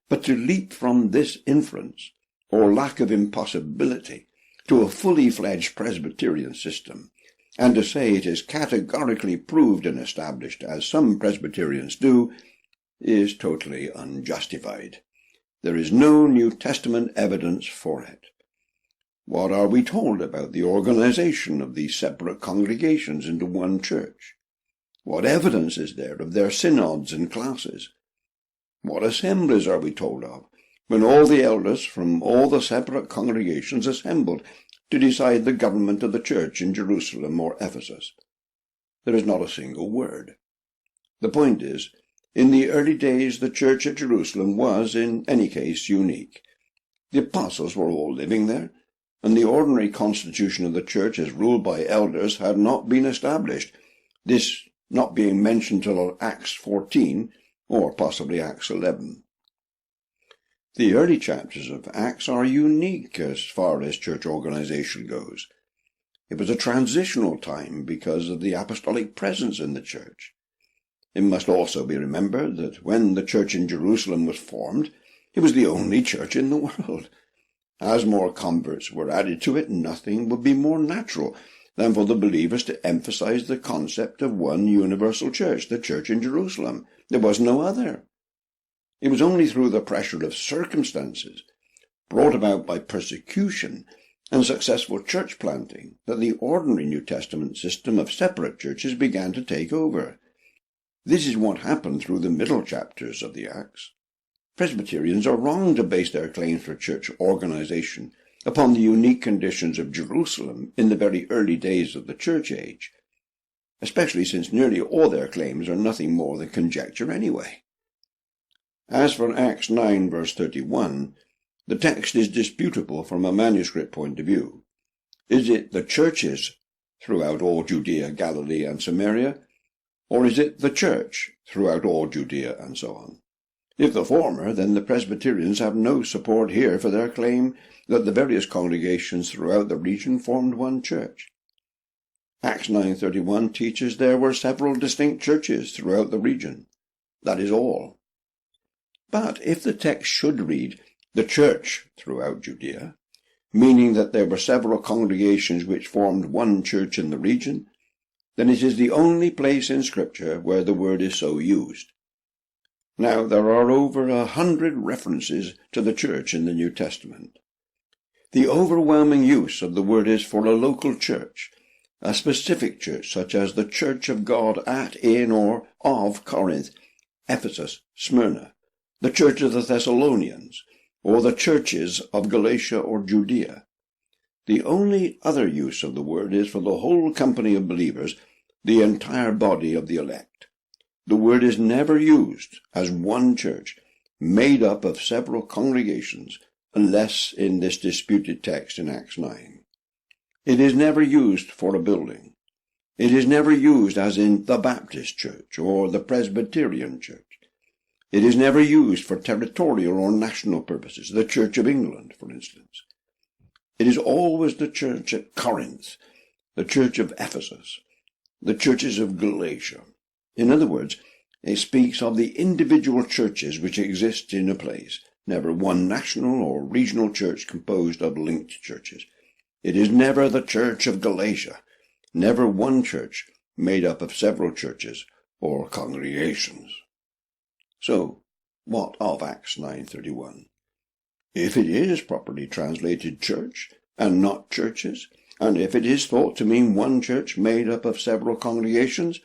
But to leap from this inference, or lack of impossibility, to a fully fledged Presbyterian system, and to say it is categorically proved and established, as some Presbyterians do, is totally unjustified. There is no New Testament evidence for it. What are we told about the organization of these separate congregations into one church? What evidence is there of their synods and classes? What assemblies are we told of, when all the elders from all the separate congregations assembled to decide the government of the church in Jerusalem or Ephesus? There is not a single word. The point is, in the early days the church at Jerusalem was, in any case, unique. The apostles were all living there, and the ordinary constitution of the church as ruled by elders had not been established, this not being mentioned till Acts 14, or possibly Acts 11. The early chapters of Acts are unique as far as church organization goes. It was a transitional time because of the apostolic presence in the church. It must also be remembered that when the church in Jerusalem was formed, it was the only church in the world. As more converts were added to it, nothing would be more natural than for the believers to emphasize the concept of one universal church, the church in Jerusalem. There was no other. It was only through the pressure of circumstances, brought about by persecution and successful church planting, that the ordinary New Testament system of separate churches began to take over. This is what happened through the middle chapters of the Acts. Presbyterians are wrong to base their claims for church organization upon the unique conditions of Jerusalem in the very early days of the church age, especially since nearly all their claims are nothing more than conjecture anyway. As for Acts 9 verse 31, the text is disputable from a manuscript point of view. Is it the churches throughout all Judea, Galilee, and Samaria, or is it the church throughout all Judea, and so on? If the former, then the Presbyterians have no support here for their claim that the various congregations throughout the region formed one church. Acts 9:31 teaches there were several distinct churches throughout the region. That is all. But if the text should read, the church throughout Judea, meaning that there were several congregations which formed one church in the region, then it is the only place in Scripture where the word is so used. Now, there are over 100 references to the church in the New Testament. The overwhelming use of the word is for a local church, a specific church such as the Church of God at, in, or of Corinth, Ephesus, Smyrna, the Church of the Thessalonians, or the churches of Galatia or Judea. The only other use of the word is for the whole company of believers, the entire body of the elect. The word is never used as one church, made up of several congregations, unless in this disputed text in Acts 9. It is never used for a building. It is never used as in the Baptist Church or the Presbyterian Church. It is never used for territorial or national purposes, the Church of England, for instance. It is always the church at Corinth, the church of Ephesus, the churches of Galatia. In other words, it speaks of the individual churches which exist in a place, never one national or regional church composed of linked churches. It is never the church of Galatia, never one church made up of several churches or congregations. So, what of Acts 9:31? If it is properly translated church, and not churches, and if it is thought to mean one church made up of several congregations,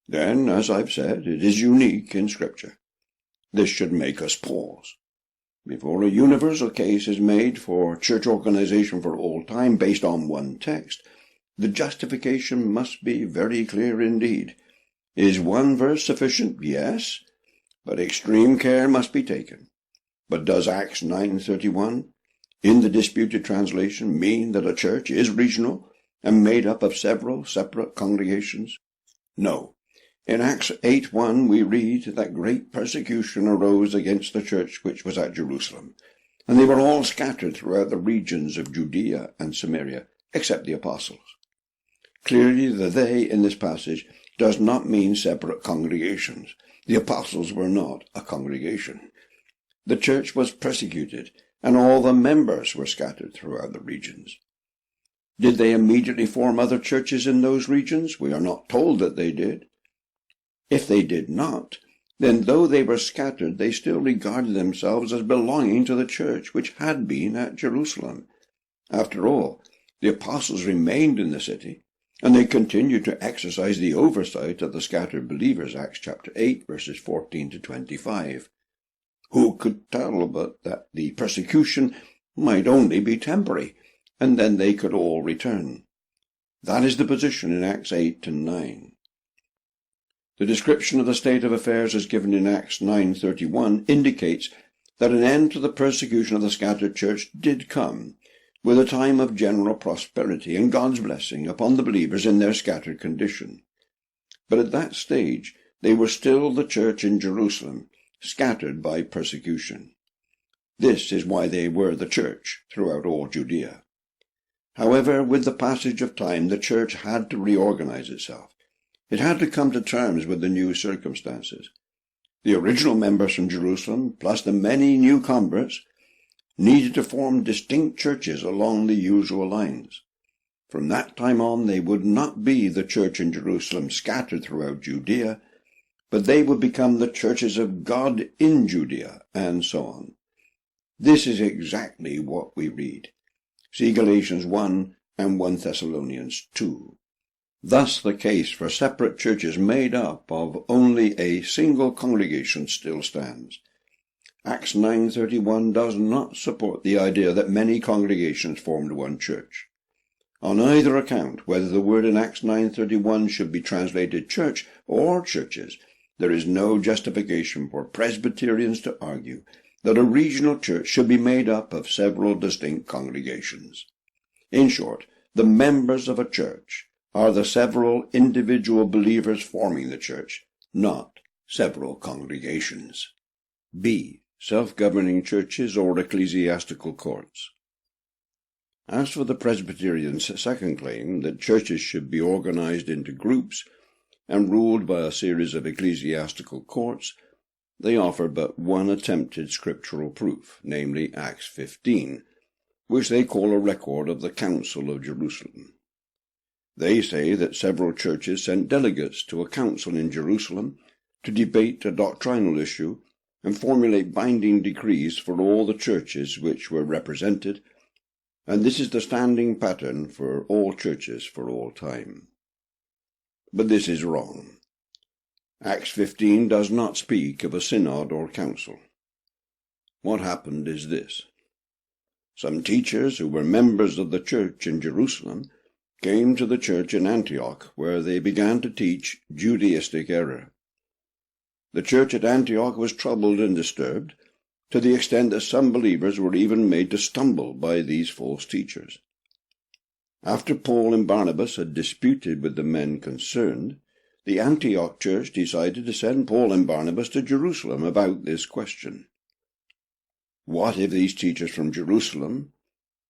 then, as I've said, it is unique in Scripture. This should make us pause. Before a universal case is made for church organization for all time based on one text, the justification must be very clear indeed. Is one verse sufficient? Yes, but extreme care must be taken. But does Acts 9:31, in the disputed translation, mean that a church is regional and made up of several separate congregations? No. In Acts 8:1 we read that great persecution arose against the church which was at Jerusalem, and they were all scattered throughout the regions of Judea and Samaria, except the apostles. Clearly the they in this passage does not mean separate congregations. The apostles were not a congregation. The church was persecuted, and all the members were scattered throughout the regions. Did they immediately form other churches in those regions? We are not told that they did. If they did not, then though they were scattered, they still regarded themselves as belonging to the church which had been at Jerusalem. After all, the apostles remained in the city, and they continued to exercise the oversight of the scattered believers, Acts chapter 8, verses 14 to 25. Who could tell but that the persecution might only be temporary, and then they could all return? That is the position in Acts 8 and 9. The description of the state of affairs as given in Acts 9:31 indicates that an end to the persecution of the scattered church did come, with a time of general prosperity and God's blessing upon the believers in their scattered condition. But at that stage they were still the church in Jerusalem, scattered by persecution. This is why they were the church throughout all Judea. However, with the passage of time, the church had to reorganize itself. It had to come to terms with the new circumstances. The original members from Jerusalem, plus the many new converts, needed to form distinct churches along the usual lines. From that time on, they would not be the church in Jerusalem scattered throughout Judea, but they would become the churches of God in Judea, and so on. This is exactly what we read. See Galatians 1 and 1 Thessalonians 2. Thus the case for separate churches made up of only a single congregation still stands. Acts 9:31 does not support the idea that many congregations formed one church. On either account, whether the word in Acts 9:31 should be translated church or churches, there is no justification for Presbyterians to argue that a regional church should be made up of several distinct congregations. In short, the members of a church are the several individual believers forming the church, not several congregations. B. Self-governing churches or ecclesiastical courts. As for the Presbyterians' second claim that churches should be organized into groups and ruled by a series of ecclesiastical courts, they offer but one attempted scriptural proof, namely Acts 15, which they call a record of the Council of Jerusalem. They say that several churches sent delegates to a council in Jerusalem to debate a doctrinal issue and formulate binding decrees for all the churches which were represented, and this is the standing pattern for all churches for all time. But this is wrong. Acts 15 does not speak of a synod or council. What happened is this. Some teachers who were members of the church in Jerusalem came to the church in Antioch, where they began to teach Judaistic error. The church at Antioch was troubled and disturbed, to the extent that some believers were even made to stumble by these false teachers. After Paul and Barnabas had disputed with the men concerned, the Antioch church decided to send Paul and Barnabas to Jerusalem about this question. What if these teachers from Jerusalem,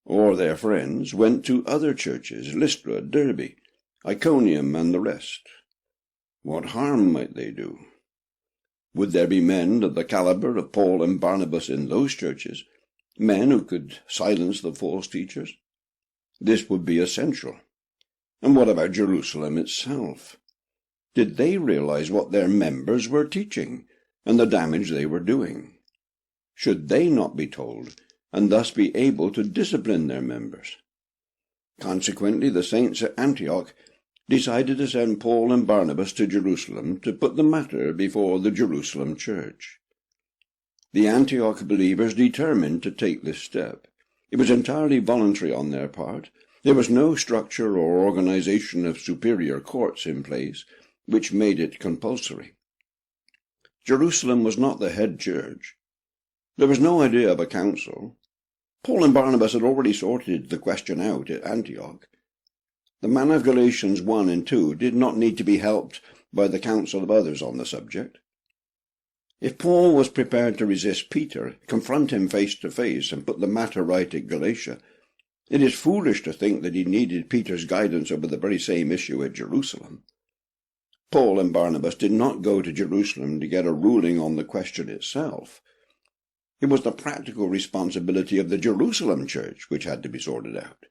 or their friends, went to other churches, Lystra, Derbe, Iconium, and the rest? What harm might they do? Would there be men of the caliber of Paul and Barnabas in those churches, men who could silence the false teachers? This would be essential. And what about Jerusalem itself? Did they realize what their members were teaching, and the damage they were doing? Should they not be told, and thus be able to discipline their members? Consequently, the saints at Antioch decided to send Paul and Barnabas to Jerusalem to put the matter before the Jerusalem church. The Antioch believers determined to take this step. It was entirely voluntary on their part. There was no structure or organization of superior courts in place, which made it compulsory. Jerusalem was not the head church. There was no idea of a council. Paul and Barnabas had already sorted the question out at Antioch. The man of Galatians 1 and 2 did not need to be helped by the counsel of others on the subject. If Paul was prepared to resist Peter, confront him face to face, and put the matter right at Galatia, it is foolish to think that he needed Peter's guidance over the very same issue at Jerusalem. Paul and Barnabas did not go to Jerusalem to get a ruling on the question itself. It was the practical responsibility of the Jerusalem church which had to be sorted out.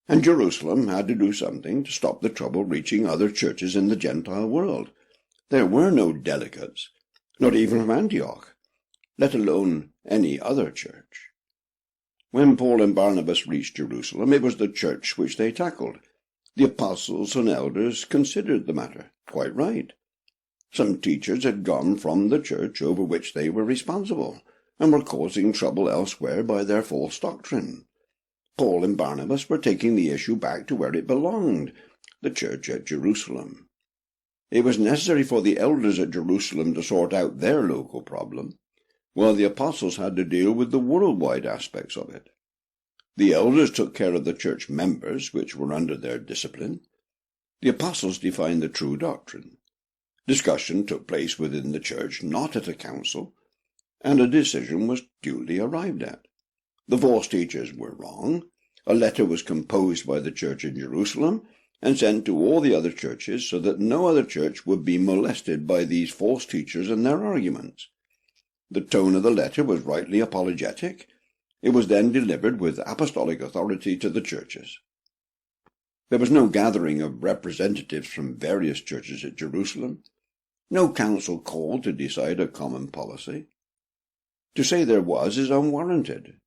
And Jerusalem had to do something to stop the trouble reaching other churches in the Gentile world. There were no delegates, not even from Antioch, let alone any other church. When Paul and Barnabas reached Jerusalem, it was the church which they tackled. The apostles and elders considered the matter. Quite right. Some teachers had gone from the church over which they were responsible, and were causing trouble elsewhere by their false doctrine. Paul and Barnabas were taking the issue back to where it belonged, the church at Jerusalem. It was necessary for the elders at Jerusalem to sort out their local problem, while the apostles had to deal with the worldwide aspects of it. The elders took care of the church members, which were under their discipline. The apostles defined the true doctrine. Discussion took place within the church, not at a council, and a decision was duly arrived at. The false teachers were wrong. A letter was composed by the church in Jerusalem and sent to all the other churches so that no other church would be molested by these false teachers and their arguments. The tone of the letter was rightly apologetic. It was then delivered with apostolic authority to the churches. There was no gathering of representatives from various churches at Jerusalem, no council called to decide a common policy. To say there was is unwarranted.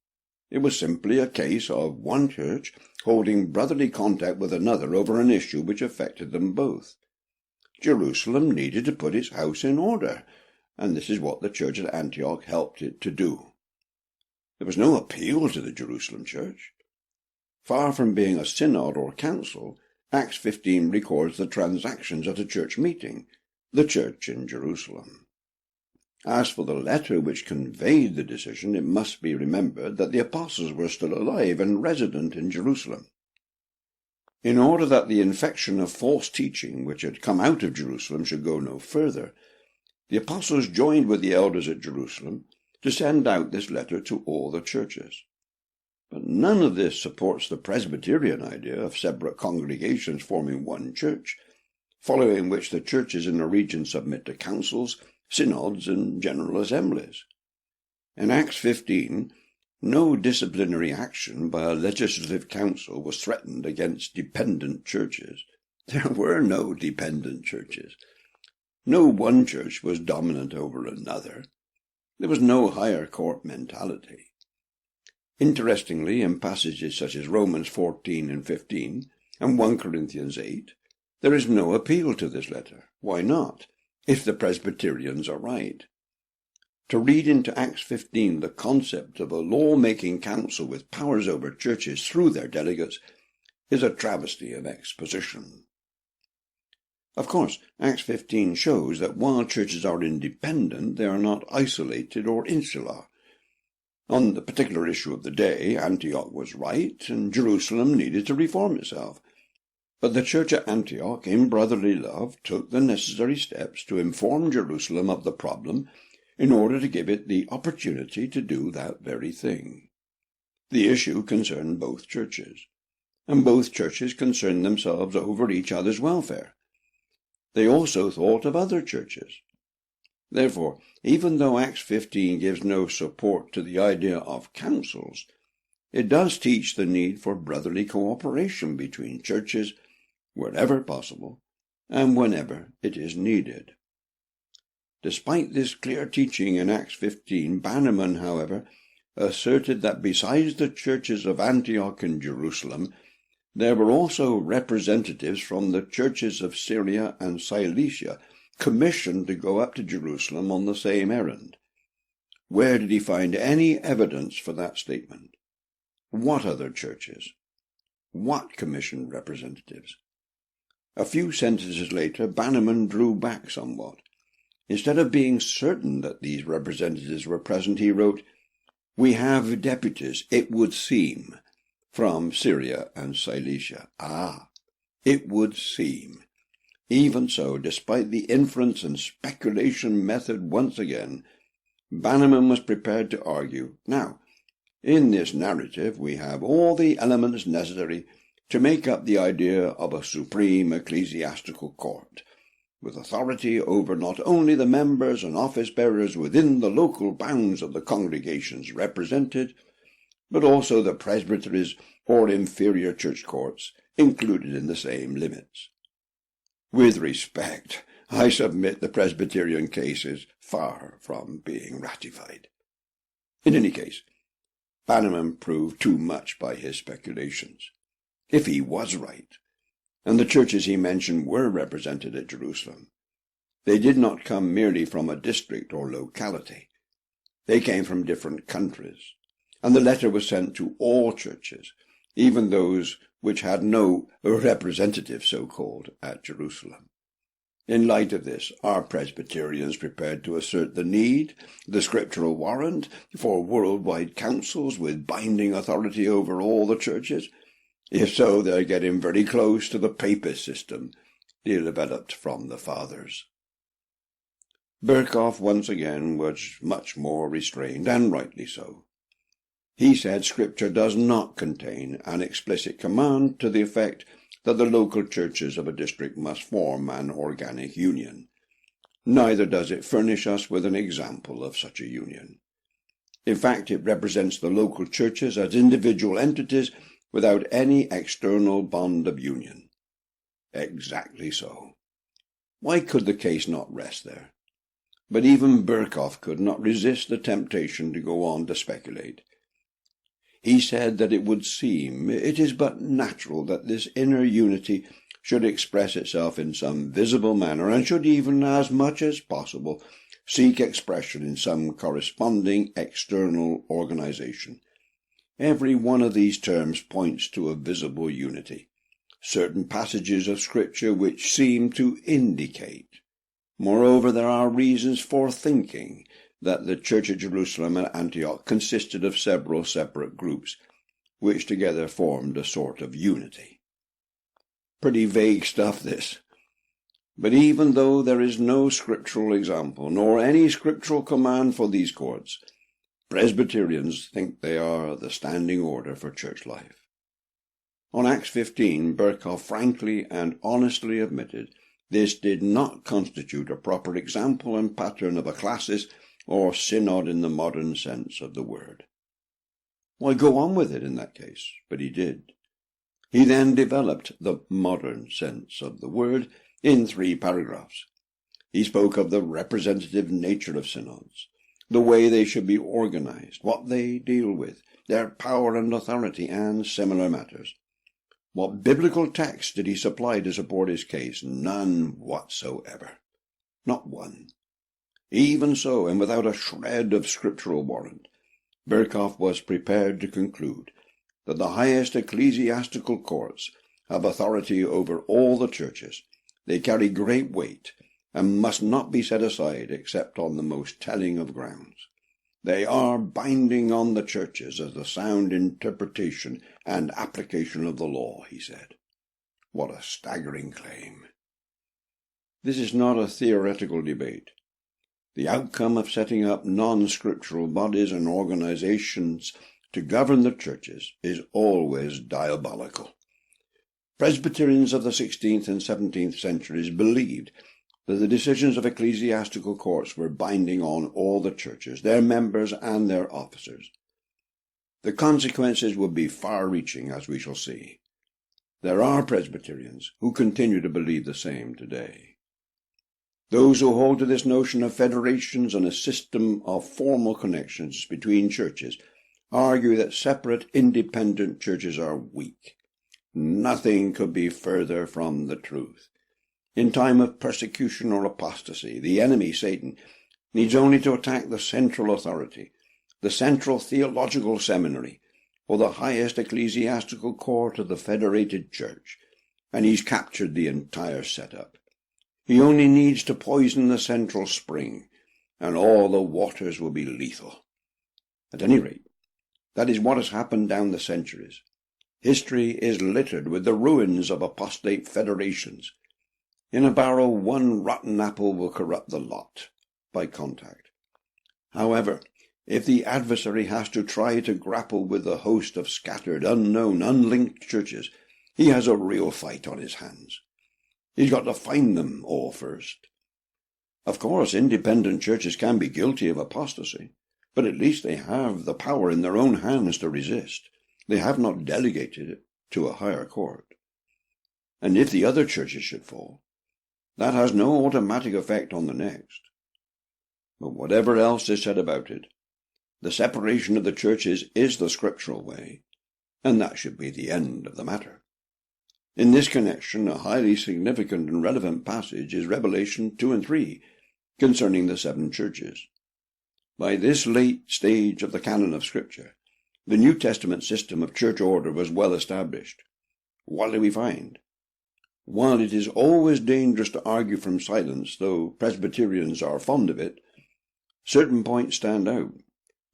It was simply a case of one church holding brotherly contact with another over an issue which affected them both. Jerusalem needed to put its house in order, and this is what the church at Antioch helped it to do. There was no appeal to the Jerusalem church. Far from being a synod or council, Acts 15 records the transactions at a church meeting, the church in Jerusalem. As for the letter which conveyed the decision, it must be remembered that the apostles were still alive and resident in Jerusalem. In order that the infection of false teaching which had come out of Jerusalem should go no further, the apostles joined with the elders at Jerusalem to send out this letter to all the churches. But none of this supports the Presbyterian idea of separate congregations forming one church, following which the churches in a region submit to councils, synods, and general assemblies. In Acts 15, no disciplinary action by a legislative council was threatened against dependent churches. There were no dependent churches. No one church was dominant over another. There was no higher court mentality. Interestingly, in passages such as Romans 14 and 15 and 1 Corinthians 8, there is no appeal to this letter. Why not, if the Presbyterians are right? To read into Acts 15 the concept of a law-making council with powers over churches through their delegates is a travesty of exposition. Of course, Acts 15 shows that while churches are independent, they are not isolated or insular. On the particular issue of the day, Antioch was right, and Jerusalem needed to reform itself. But the church at Antioch, in brotherly love, took the necessary steps to inform Jerusalem of the problem in order to give it the opportunity to do that very thing. The issue concerned both churches, and both churches concerned themselves over each other's welfare. They also thought of other churches. Therefore, even though Acts 15 gives no support to the idea of councils, it does teach the need for brotherly cooperation between churches wherever possible and whenever it is needed. Despite this clear teaching in Acts 15, Bannerman, however, asserted that besides the churches of Antioch and Jerusalem, there were also representatives from the churches of Syria and Cilicia commissioned to go up to Jerusalem on the same errand. Where did he find any evidence for that statement? What other churches? What commissioned representatives? A few sentences later, Bannerman drew back somewhat. Instead of being certain that these representatives were present, he wrote, "We have deputies, it would seem, from Syria and Cilicia." It would seem. Even so, despite the inference and speculation method once again, Bannerman was prepared to argue, now, in this narrative we have all the elements necessary to make up the idea of a supreme ecclesiastical court, with authority over not only the members and office-bearers within the local bounds of the congregations represented, but also the presbyteries or inferior church courts included in the same limits. With respect, I submit the Presbyterian case is far from being ratified. In any case, Bannerman proved too much by his speculations. If he was right, and the churches he mentioned were represented at Jerusalem, they did not come merely from a district or locality. They came from different countries, and the letter was sent to all churches, even those which had no representative, so-called, at Jerusalem. In light of this, are Presbyterians prepared to assert the need, the scriptural warrant, for worldwide councils with binding authority over all the churches? If so, they're getting very close to the papist system developed from the fathers. Berkhoff, once again, was much more restrained, and rightly so. He said Scripture does not contain an explicit command to the effect that the local churches of a district must form an organic union. Neither does it furnish us with an example of such a union. In fact, it represents the local churches as individual entities without any external bond of union. Exactly so. Why could the case not rest there? But even Berkhoff could not resist the temptation to go on to speculate. He said that it would seem it is but natural that this inner unity should express itself in some visible manner, and should even, as much as possible, seek expression in some corresponding external organization. Every one of these terms points to a visible unity. Certain passages of Scripture which seem to indicate. Moreover, there are reasons for thinking that the Church at Jerusalem and Antioch consisted of several separate groups, which together formed a sort of unity. Pretty vague stuff, this. But even though there is no scriptural example, nor any scriptural command for these courts, Presbyterians think they are the standing order for church life. On Acts 15, Berkhoff frankly and honestly admitted this did not constitute a proper example and pattern of a classis or synod in the modern sense of the word. Why go on with it in that case? But he did. He then developed the modern sense of the word in 3 paragraphs. He spoke of the representative nature of synods, the way they should be organized, what they deal with, their power and authority, and similar matters. What biblical text did he supply to support his case? None whatsoever. Not one. Even so, and without a shred of scriptural warrant, Berkhoff was prepared to conclude that the highest ecclesiastical courts have authority over all the churches. They carry great weight, and must not be set aside except on the most telling of grounds. They are binding on the churches as the sound interpretation and application of the law, he said. What a staggering claim. This is not a theoretical debate. The outcome of setting up non-scriptural bodies and organizations to govern the churches is always diabolical. Presbyterians of the 16th and 17th centuries believed that the decisions of ecclesiastical courts were binding on all the churches, their members and their officers. The consequences would be far-reaching, as we shall see. There are Presbyterians who continue to believe the same today. Those who hold to this notion of federations and a system of formal connections between churches argue that separate, independent churches are weak. Nothing could be further from the truth. In time of persecution or apostasy, the enemy, Satan, needs only to attack the central authority, the central theological seminary, or the highest ecclesiastical court of the federated church, and he's captured the entire setup. He only needs to poison the central spring, and all the waters will be lethal. At any rate, that is what has happened down the centuries. History is littered with the ruins of apostate federations. In a barrel, one rotten apple will corrupt the lot by contact. However, if the adversary has to try to grapple with the host of scattered, unknown, unlinked churches, he has a real fight on his hands. He's got to find them all first. Of course, independent churches can be guilty of apostasy, but at least they have the power in their own hands to resist. They have not delegated it to a higher court. And if the other churches should fall, that has no automatic effect on the next. But whatever else is said about it, the separation of the churches is the scriptural way, and that should be the end of the matter. In this connection, a highly significant and relevant passage is Revelation 2 and 3, concerning the 7 churches. By this late stage of the canon of Scripture, the New Testament system of church order was well established. What do we find? While it is always dangerous to argue from silence, though Presbyterians are fond of it, certain points stand out.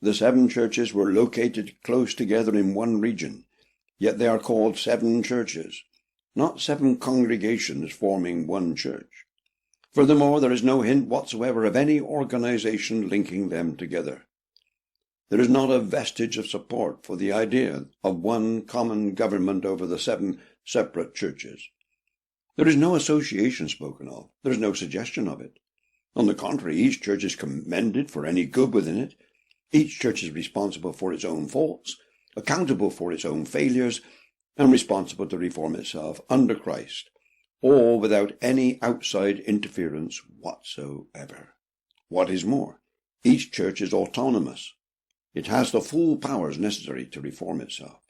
The 7 churches were located close together in one region, yet they are called 7 churches, not 7 congregations forming one church. Furthermore, there is no hint whatsoever of any organization linking them together. There is not a vestige of support for the idea of one common government over the 7 separate churches. There is no association spoken of. There is no suggestion of it. On the contrary, each church is commended for any good within it. Each church is responsible for its own faults, accountable for its own failures, and responsible to reform itself under Christ, all without any outside interference whatsoever. What is more, each church is autonomous. it has the full powers necessary to reform itself.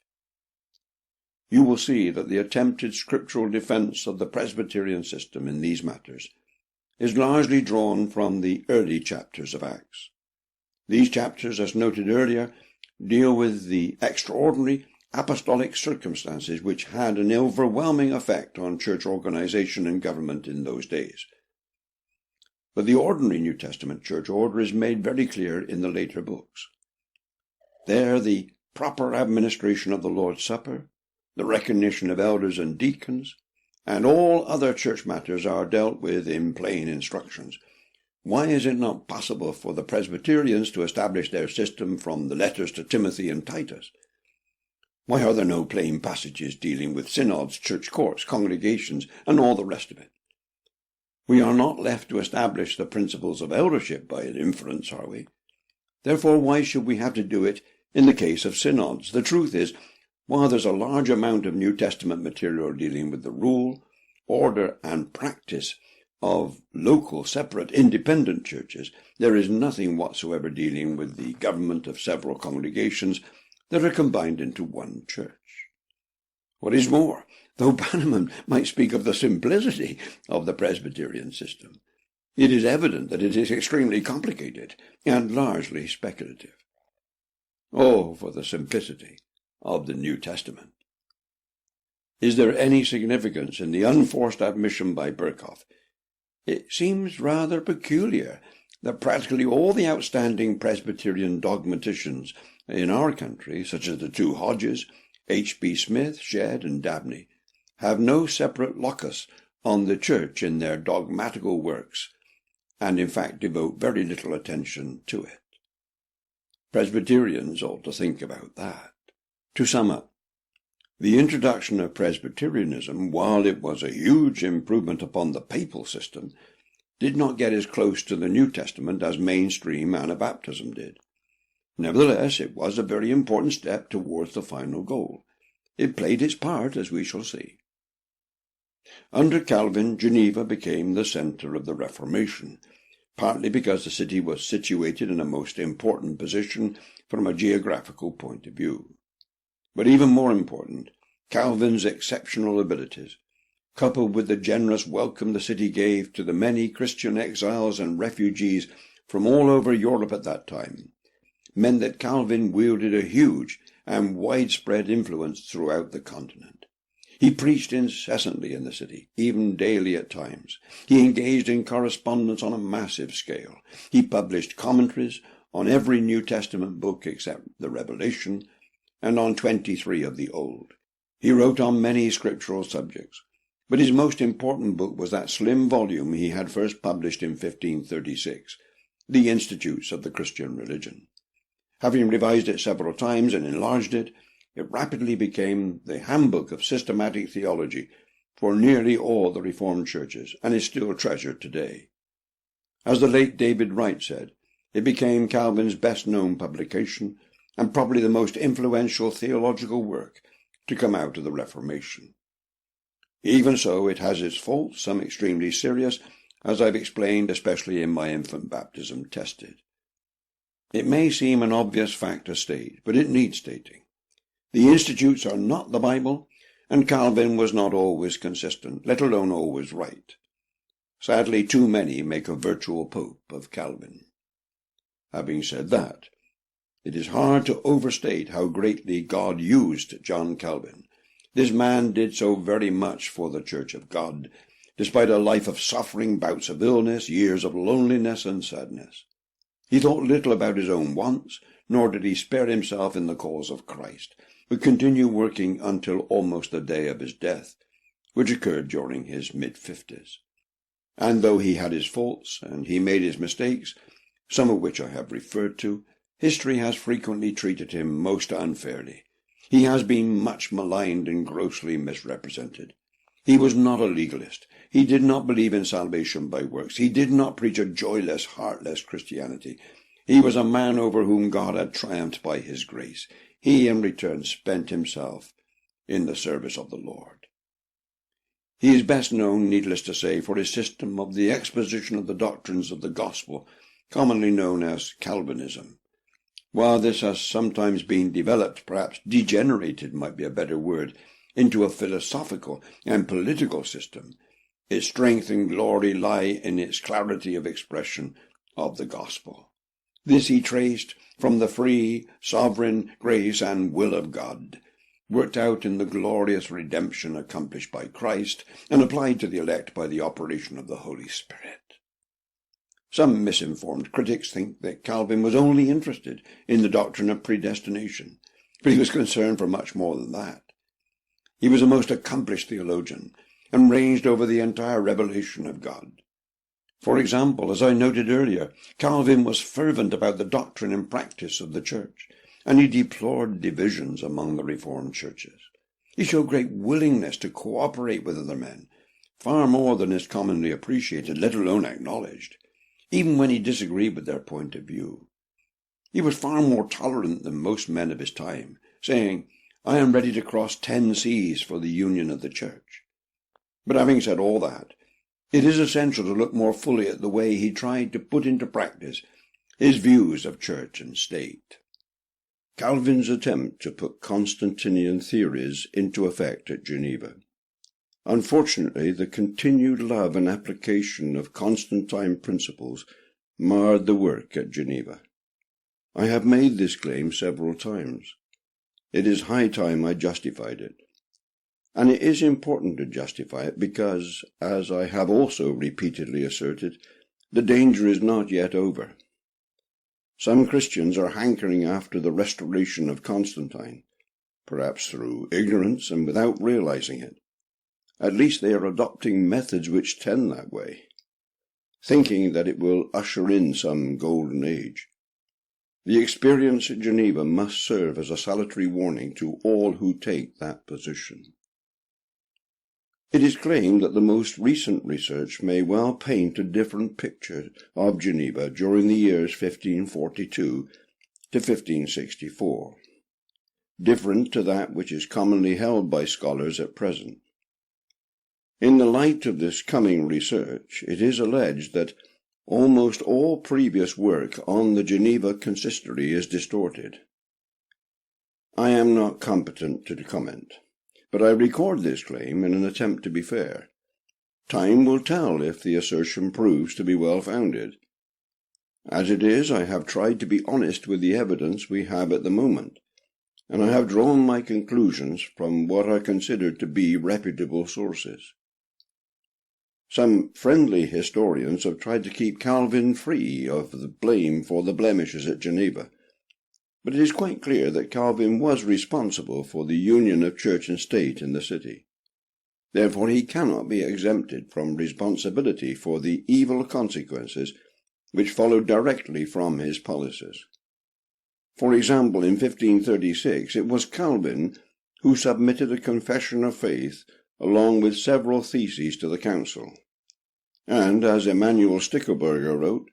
You will see that the attempted scriptural defense of the Presbyterian system in these matters is largely drawn from the early chapters of Acts. These chapters, as noted earlier, deal with the extraordinary apostolic circumstances which had an overwhelming effect on church organization and government in those days. But the ordinary New Testament church order is made very clear in the later books. There, the proper administration of the Lord's Supper, the recognition of elders and deacons, and all other church matters are dealt with in plain instructions. Why is it not possible for the Presbyterians to establish their system from the letters to Timothy and Titus? Why are there no plain passages dealing with synods, church courts, congregations, and all the rest of it? We are not left to establish the principles of eldership by an inference, are we? Therefore, why should we have to do it in the case of synods? The truth is, while there's a large amount of New Testament material dealing with the rule, order, and practice of local, separate, independent churches, there is nothing whatsoever dealing with the government of several congregations that are combined into one church. What is more, though Bannerman might speak of the simplicity of the Presbyterian system, it is evident that it is extremely complicated and largely speculative. Oh, for the simplicity of the New Testament. Is there any significance in the unforced admission by Berkhoff? It seems rather peculiar that practically all the outstanding Presbyterian dogmaticians in our country, such as the two Hodges, H.B. Smith, Shedd, and Dabney, have no separate locus on the church in their dogmatical works, and in fact devote very little attention to it. Presbyterians ought to think about that. To sum up, the introduction of Presbyterianism, while it was a huge improvement upon the papal system, did not get as close to the New Testament as mainstream Anabaptism did. Nevertheless, it was a very important step towards the final goal. It played its part, as we shall see. Under Calvin, Geneva became the centre of the Reformation, partly because the city was situated in a most important position from a geographical point of view. But even more important, Calvin's exceptional abilities, coupled with the generous welcome the city gave to the many Christian exiles and refugees from all over Europe at that time, meant that Calvin wielded a huge and widespread influence throughout the continent. He preached incessantly in the city, even daily at times. He engaged in correspondence on a massive scale. He published commentaries on every New Testament book except the Revelation, and on 23 of the Old. He wrote on many scriptural subjects, but his most important book was that slim volume he had first published in 1536, The Institutes of the Christian Religion. Having revised it several times and enlarged it, it rapidly became the handbook of systematic theology for nearly all the Reformed churches, and is still treasured today. As the late David Wright said, it became Calvin's best-known publication, and probably the most influential theological work to come out of the Reformation. Even so, it has its faults, some extremely serious, as I've explained, especially in my Infant Baptism Tested. It may seem an obvious fact to state, but it needs stating. The Institutes are not the Bible, and Calvin was not always consistent, let alone always right. Sadly, too many make a virtual pope of Calvin. Having said that, it is hard to overstate how greatly God used John Calvin. This man did so very much for the Church of God, despite a life of suffering, bouts of illness, years of loneliness and sadness. He thought little about his own wants, nor did he spare himself in the cause of Christ, but continued working until almost the day of his death, which occurred during his mid-50s. And though he had his faults, and he made his mistakes, some of which I have referred to, history has frequently treated him most unfairly. He has been much maligned and grossly misrepresented. He was not a legalist. He did not believe in salvation by works. He did not preach a joyless, heartless Christianity. He was a man over whom God had triumphed by his grace. He, in return, spent himself in the service of the Lord. He is best known, needless to say, for his system of the exposition of the doctrines of the gospel, commonly known as Calvinism. While this has sometimes been developed, perhaps degenerated might be a better word, into a philosophical and political system, its strength and glory lie in its clarity of expression of the gospel. This he traced from the free, sovereign grace and will of God, worked out in the glorious redemption accomplished by Christ and applied to the elect by the operation of the Holy Spirit. Some misinformed critics think that Calvin was only interested in the doctrine of predestination, but he was concerned for much more than that. He was a most accomplished theologian and ranged over the entire revelation of God. For example, as I noted earlier, Calvin was fervent about the doctrine and practice of the church, and he deplored divisions among the Reformed churches. He showed great willingness to cooperate with other men, far more than is commonly appreciated, let alone acknowledged, even when he disagreed with their point of view. He was far more tolerant than most men of his time, saying, "I am ready to cross 10 seas for the union of the church." But having said all that, it is essential to look more fully at the way he tried to put into practice his views of church and state. Calvin's attempt to put Constantinian theories into effect at Geneva. Unfortunately, the continued love and application of Constantine principles marred the work at Geneva. I have made this claim several times. It is high time I justified it. And it is important to justify it because, as I have also repeatedly asserted, the danger is not yet over. Some Christians are hankering after the restoration of Constantine, perhaps through ignorance and without realizing it. At least they are adopting methods which tend that way, thinking that it will usher in some golden age. The experience at Geneva must serve as a salutary warning to all who take that position. It is claimed that the most recent research may well paint a different picture of Geneva during the years 1542 to 1564, different to that which is commonly held by scholars at present. In the light of this coming research, it is alleged that almost all previous work on the Geneva consistory is distorted. I am not competent to comment, but I record this claim in an attempt to be fair. Time will tell if the assertion proves to be well-founded. As it is, I have tried to be honest with the evidence we have at the moment, and I have drawn my conclusions from what I consider to be reputable sources. Some friendly historians have tried to keep Calvin free of the blame for the blemishes at Geneva, but it is quite clear that Calvin was responsible for the union of church and state in the city. Therefore he cannot be exempted from responsibility for the evil consequences which followed directly from his policies. For example, in 1536 it was Calvin who submitted a confession of faith along with several theses to the council. And, as Emanuel Stickelberger wrote,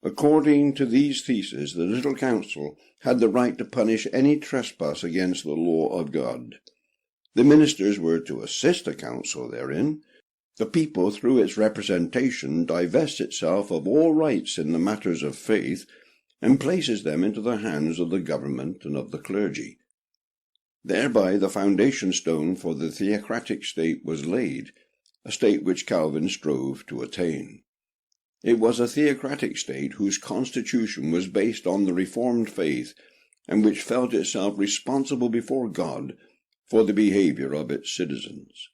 according to these theses, the little council had the right to punish any trespass against the law of God. The ministers were to assist the council therein. The people, through its representation, divests itself of all rights in the matters of faith, and places them into the hands of the government and of the clergy. Thereby the foundation stone for the theocratic state was laid, a state which Calvin strove to attain. It was a theocratic state whose constitution was based on the Reformed faith, and which felt itself responsible before God for the behavior of its citizens.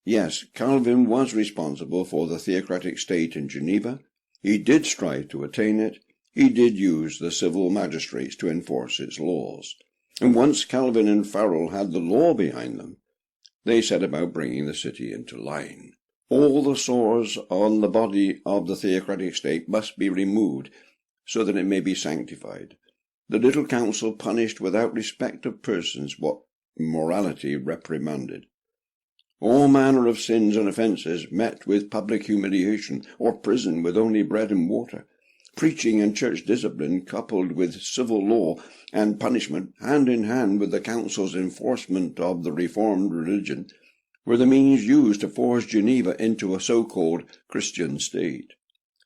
Yes, Calvin was responsible for the theocratic state in Geneva. He did strive to attain it. He did use the civil magistrates to enforce its laws. And once Calvin and Farel had the law behind them, they set about bringing the city into line. All the sores on the body of the theocratic state must be removed so that it may be sanctified. The little council punished without respect of persons what morality reprimanded. All manner of sins and offences met with public humiliation, or prison with only bread and water. Preaching and church discipline, coupled with civil law and punishment, hand in hand with the council's enforcement of the Reformed religion, were the means used to force Geneva into a so-called Christian state.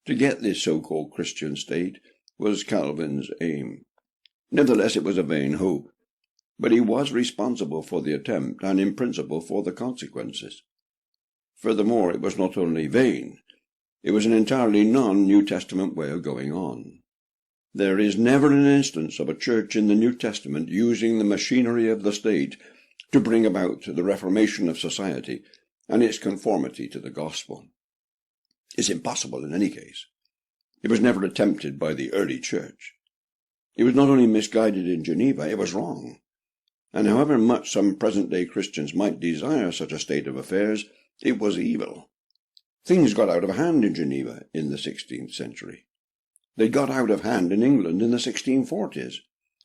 To get this so-called Christian state was Calvin's aim. Nevertheless, it was a vain hope, but he was responsible for the attempt and in principle for the consequences. Furthermore, it was not only vain, it was an entirely non-New Testament way of going on. There is never an instance of a church in the New Testament using the machinery of the state to bring about the reformation of society and its conformity to the gospel. It's impossible in any case. It was never attempted by the early church. It was not only misguided in Geneva, it was wrong. And however much some present-day Christians might desire such a state of affairs, it was evil. Things got out of hand in Geneva in the 16th century. They got out of hand in England in the 1640s,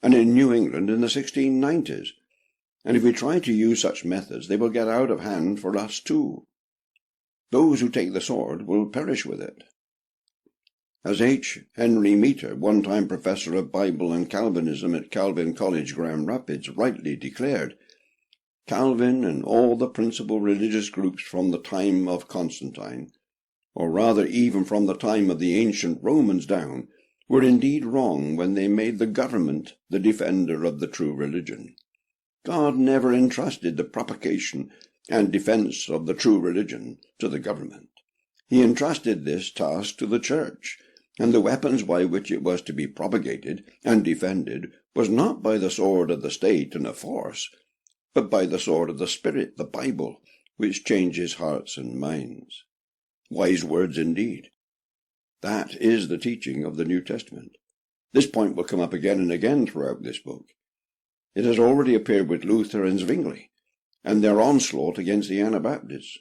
and in New England in the 1690s. And if we try to use such methods, they will get out of hand for us too. Those who take the sword will perish with it. As H. Henry Meter, one-time professor of Bible and Calvinism at Calvin College, Grand Rapids, rightly declared, Calvin and all the principal religious groups from the time of Constantine, or rather even from the time of the ancient Romans down, were indeed wrong when they made the government the defender of the true religion. God never entrusted the propagation and defense of the true religion to the government. He entrusted this task to the church, and the weapons by which it was to be propagated and defended was not by the sword of the state and of force, but by the sword of the Spirit, the Bible, which changes hearts and minds. Wise words indeed. That is the teaching of the New Testament. This point will come up again and again throughout this book. It has already appeared with Luther and Zwingli, and their onslaught against the Anabaptists.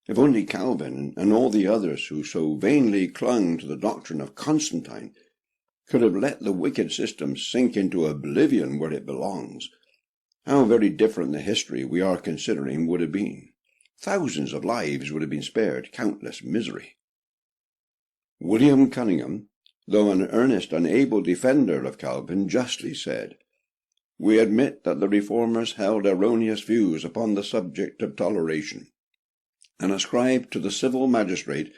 If only Calvin and all the others who so vainly clung to the doctrine of Constantine could have let the wicked system sink into oblivion where it belongs, how very different the history we are considering would have been. Thousands of lives would have been spared, countless misery. William Cunningham, though an earnest and able defender of Calvin, justly said, "We admit that the Reformers held erroneous views upon the subject of toleration, and ascribed to the civil magistrate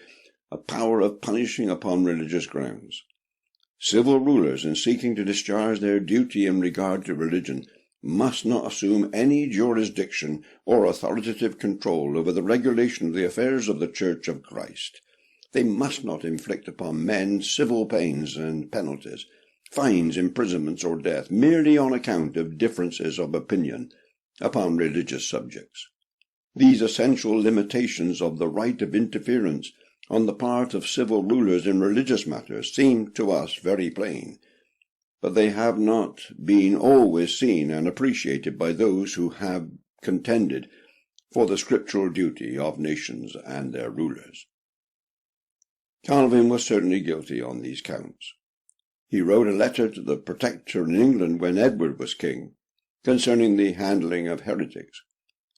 a power of punishing upon religious grounds. Civil rulers, in seeking to discharge their duty in regard to religion, must not assume any jurisdiction or authoritative control over the regulation of the affairs of the Church of Christ. They must not inflict upon men civil pains and penalties, fines, imprisonments, or death, merely on account of differences of opinion upon religious subjects. These essential limitations of the right of interference on the part of civil rulers in religious matters seem to us very plain, but they have not been always seen and appreciated by those who have contended for the scriptural duty of nations and their rulers." Calvin was certainly guilty on these counts. He wrote a letter to the Protector in England when Edward was king, concerning the handling of heretics,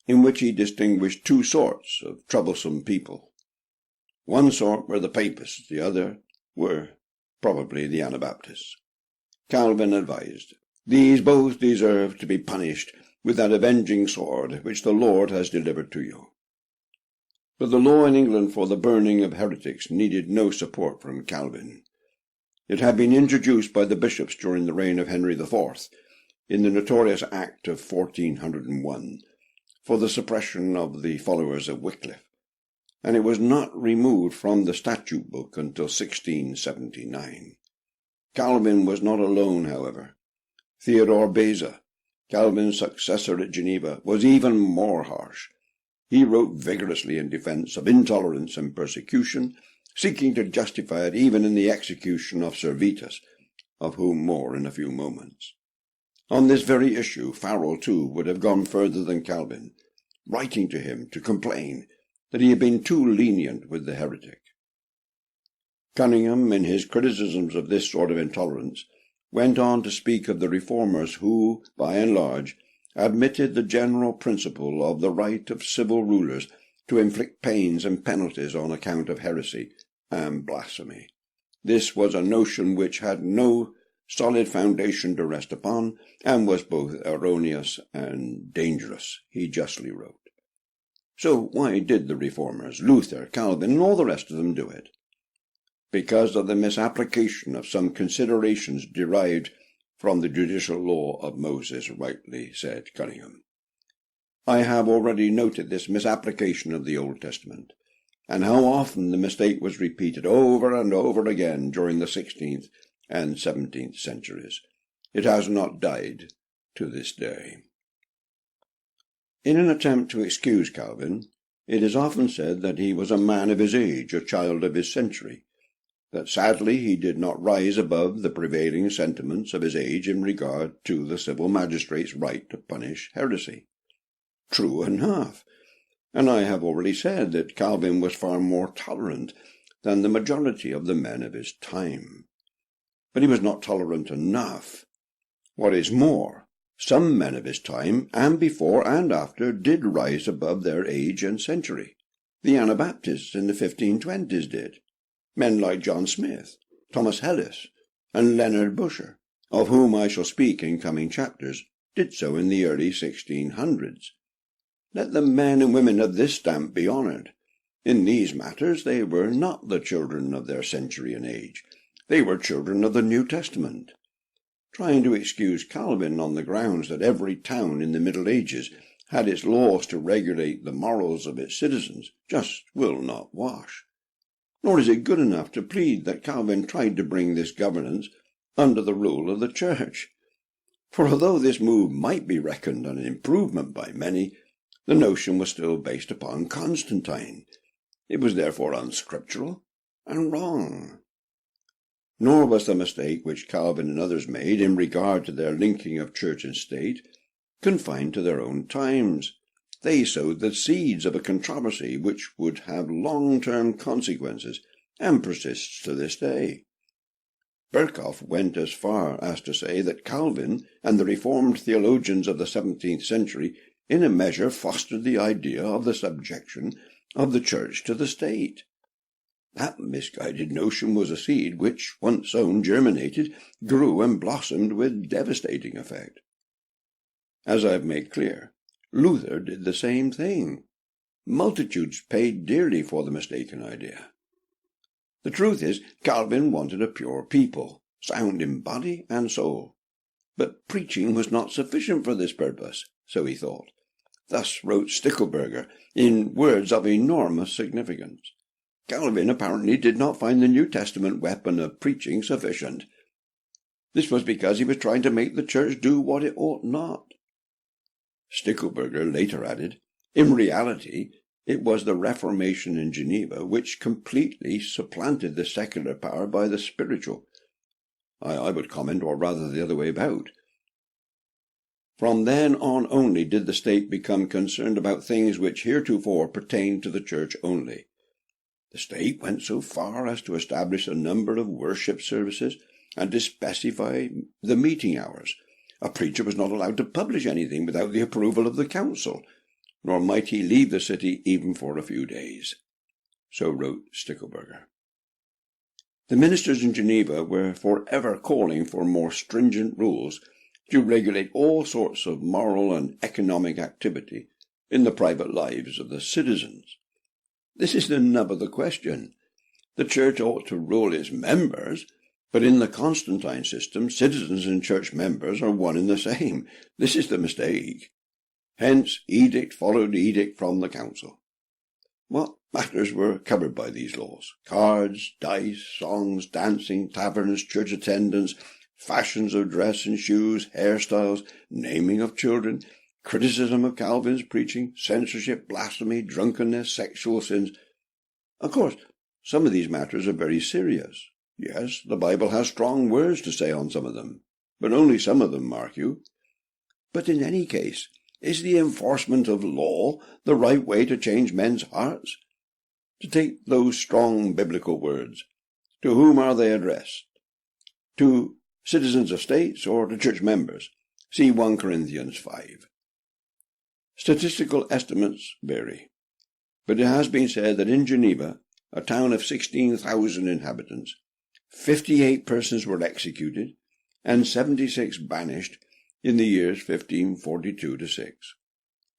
in which he distinguished two sorts of troublesome people. One sort were the Papists, the other were probably the Anabaptists. Calvin advised, "These both deserve to be punished with that avenging sword which the Lord has delivered to you." But the law in England for the burning of heretics needed no support from Calvin. It had been introduced by the bishops during the reign of Henry IV in the notorious Act of 1401 for the suppression of the followers of Wycliffe, and it was not removed from the statute book until 1679. Calvin was not alone, however. Theodore Beza, Calvin's successor at Geneva, was even more harsh. He wrote vigorously in defense of intolerance and persecution, seeking to justify it even in the execution of Servetus, of whom more in a few moments. On this very issue, Farel, too, would have gone further than Calvin, writing to him to complain that he had been too lenient with the heretic. Cunningham, in his criticisms of this sort of intolerance, went on to speak of the Reformers who, by and large, admitted the general principle of the right of civil rulers to inflict pains and penalties on account of heresy and blasphemy. This was a notion which had no solid foundation to rest upon, and was both erroneous and dangerous, he justly wrote. So why did the Reformers, Luther, Calvin, and all the rest of them do it? Because of the misapplication of some considerations derived from the judicial law of Moses, rightly said Cunningham. I have already noted this misapplication of the Old Testament, and how often the mistake was repeated over and over again during the 16th and 17th centuries. It has not died to this day. In an attempt to excuse Calvin, it is often said that he was a man of his age, a child of his century, that sadly he did not rise above the prevailing sentiments of his age in regard to the civil magistrate's right to punish heresy. True enough, and I have already said that Calvin was far more tolerant than the majority of the men of his time. But he was not tolerant enough. What is more, some men of his time, and before and after, did rise above their age and century. The Anabaptists in the 1520s did. Men like John Smith, Thomas Hellis, and Leonard Busher, of whom I shall speak in coming chapters, did so in the early 1600s. Let the men and women of this stamp be honoured. In these matters they were not the children of their century and age. They were children of the New Testament. Trying to excuse Calvin on the grounds that every town in the Middle Ages had its laws to regulate the morals of its citizens just will not wash. Nor is it good enough to plead that Calvin tried to bring this governance under the rule of the Church. For although this move might be reckoned an improvement by many, the notion was still based upon Constantine. It was therefore unscriptural and wrong. Nor was the mistake which Calvin and others made in regard to their linking of church and state confined to their own times. They sowed the seeds of a controversy which would have long-term consequences and persists to this day. Berkhoff went as far as to say that Calvin and the Reformed theologians of the 17th century in a measure fostered the idea of the subjection of the church to the state. That misguided notion was a seed which, once sown, germinated, grew, and blossomed with devastating effect. As I have made clear, Luther did the same thing. Multitudes paid dearly for the mistaken idea. The truth is, Calvin wanted a pure people, sound in body and soul. But preaching was not sufficient for this purpose, so he thought. Thus wrote Stickelberger, in words of enormous significance. Calvin apparently did not find the New Testament weapon of preaching sufficient. This was because he was trying to make the church do what it ought not. Stickelberger later added, in reality, it was the Reformation in Geneva which completely supplanted the secular power by the spiritual. I would comment, or rather the other way about. From then on only did the state become concerned about things which heretofore pertained to the church only. The state went so far as to establish a number of worship services and to specify the meeting hours. A preacher was not allowed to publish anything without the approval of the council, nor might he leave the city even for a few days. So wrote Stickelberger. The ministers in Geneva were forever calling for more stringent rules to regulate all sorts of moral and economic activity in the private lives of the citizens. This is the nub of the question. The church ought to rule its members, but in the Constantine system, citizens and church members are one and the same. This is the mistake. Hence, edict followed edict from the council. What matters were covered by these laws? Cards, dice, songs, dancing, taverns, church attendance, fashions of dress and shoes, hairstyles, naming of children, criticism of Calvin's preaching, censorship, blasphemy, drunkenness, sexual sins. Of course, some of these matters are very serious. Yes, the Bible has strong words to say on some of them, but only some of them, mark you. But in any case, is the enforcement of law the right way to change men's hearts? To take those strong biblical words, to whom are they addressed? To citizens of states or to church members? See 1 Corinthians 5. Statistical estimates vary, but it has been said that in Geneva, a town of 16,000 inhabitants, 58 persons were executed and 76 banished in the years 1542-6.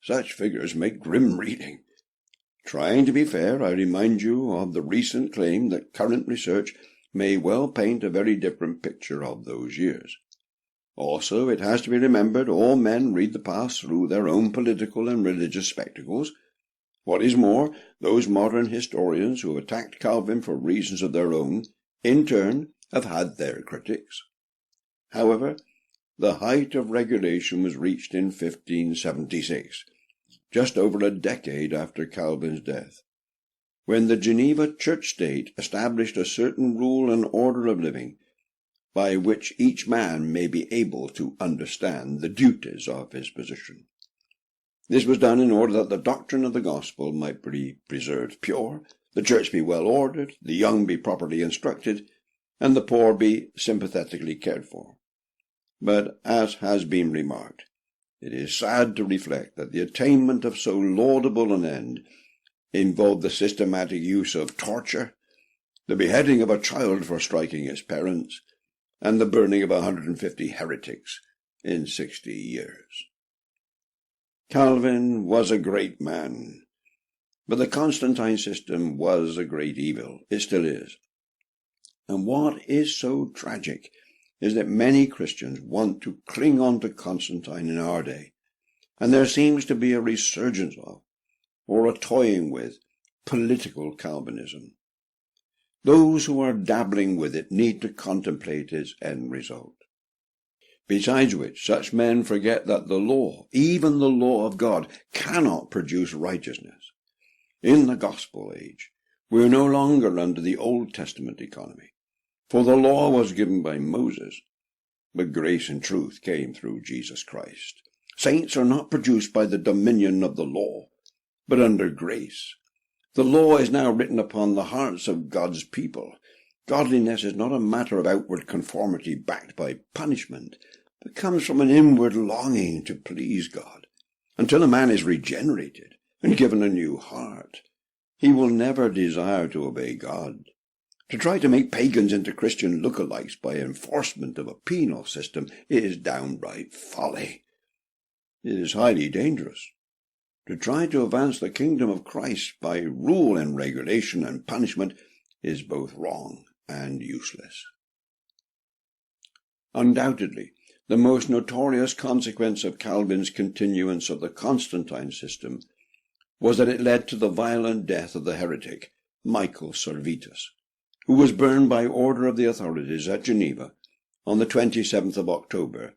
Such figures make grim reading. Trying to be fair, I remind you of the recent claim that current research may well paint a very different picture of those years. Also, it has to be remembered all men read the past through their own political and religious spectacles. What is more, those modern historians who have attacked Calvin for reasons of their own, in turn, have had their critics. However, the height of regulation was reached in 1576, just over a decade after Calvin's death, when the Geneva church-state established a certain rule and order of living by which each man may be able to understand the duties of his position. This was done in order that the doctrine of the gospel might be preserved pure, the church be well ordered, the young be properly instructed, and the poor be sympathetically cared for. But, as has been remarked, it is sad to reflect that the attainment of so laudable an end involved the systematic use of torture, the beheading of a child for striking his parents, and the burning of 150 heretics in 60 years. Calvin was a great man, but the Constantine system was a great evil. It still is. And what is so tragic is that many Christians want to cling on to Constantine in our day, and there seems to be a resurgence of, or a toying with, political Calvinism. Those who are dabbling with it need to contemplate its end result. Besides which, such men forget that the law, even the law of God, cannot produce righteousness. In the gospel age, we are no longer under the Old Testament economy, for the law was given by Moses, but grace and truth came through Jesus Christ. Saints are not produced by the dominion of the law, but under grace. The law is now written upon the hearts of God's people. Godliness is not a matter of outward conformity backed by punishment, but comes from an inward longing to please God. Until a man is regenerated and given a new heart, he will never desire to obey God. To try to make pagans into Christian lookalikes by enforcement of a penal system is downright folly. It is highly dangerous. To try to advance the kingdom of Christ by rule and regulation and punishment is both wrong and useless. Undoubtedly, the most notorious consequence of Calvin's continuance of the Constantine system was that it led to the violent death of the heretic Michael Servetus, who was burned by order of the authorities at Geneva on the 27th of October,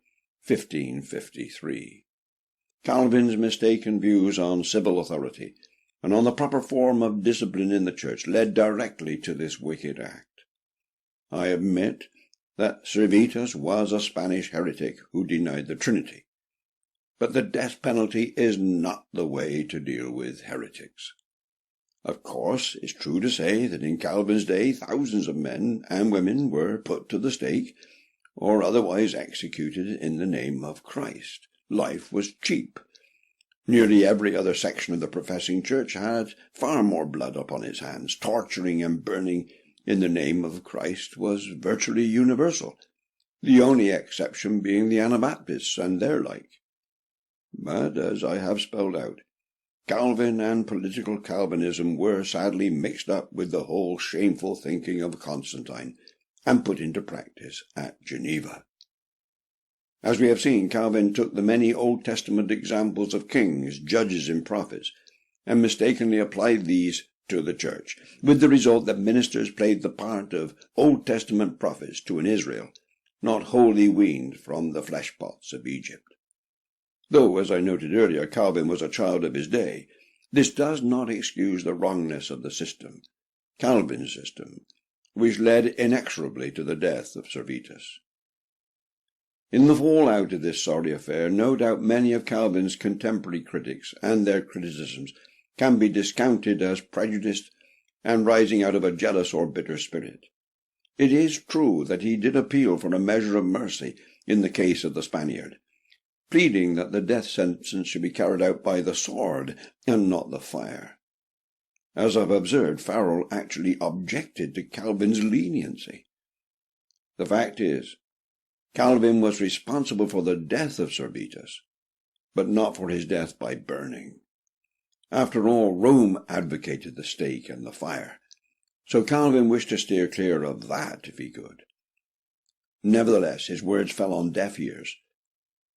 1553. Calvin's mistaken views on civil authority and on the proper form of discipline in the church led directly to this wicked act. I admit that Servetus was a Spanish heretic who denied the Trinity, but the death penalty is not the way to deal with heretics. Of course, it's true to say that in Calvin's day thousands of men and women were put to the stake or otherwise executed in the name of Christ. Life was cheap. Nearly every other section of the professing church had far more blood upon its hands. Torturing and burning in the name of Christ was virtually universal, the only exception being the Anabaptists and their like. But, as I have spelled out, Calvin and political Calvinism were sadly mixed up with the whole shameful thinking of Constantine and put into practice at Geneva. As we have seen, Calvin took the many Old Testament examples of kings, judges, and prophets, and mistakenly applied these to the church, with the result that ministers played the part of Old Testament prophets to an Israel not wholly weaned from the fleshpots of Egypt. Though, as I noted earlier, Calvin was a child of his day, this does not excuse the wrongness of the system, Calvin's system, which led inexorably to the death of Servetus. In the fallout of this sorry affair, no doubt many of Calvin's contemporary critics and their criticisms can be discounted as prejudiced and rising out of a jealous or bitter spirit. It is true that he did appeal for a measure of mercy in the case of the Spaniard, pleading that the death sentence should be carried out by the sword and not the fire. As I've observed, Farel actually objected to Calvin's leniency. The fact is, Calvin was responsible for the death of Servetus, but not for his death by burning. After all, Rome advocated the stake and the fire, so Calvin wished to steer clear of that if he could. Nevertheless, his words fell on deaf ears.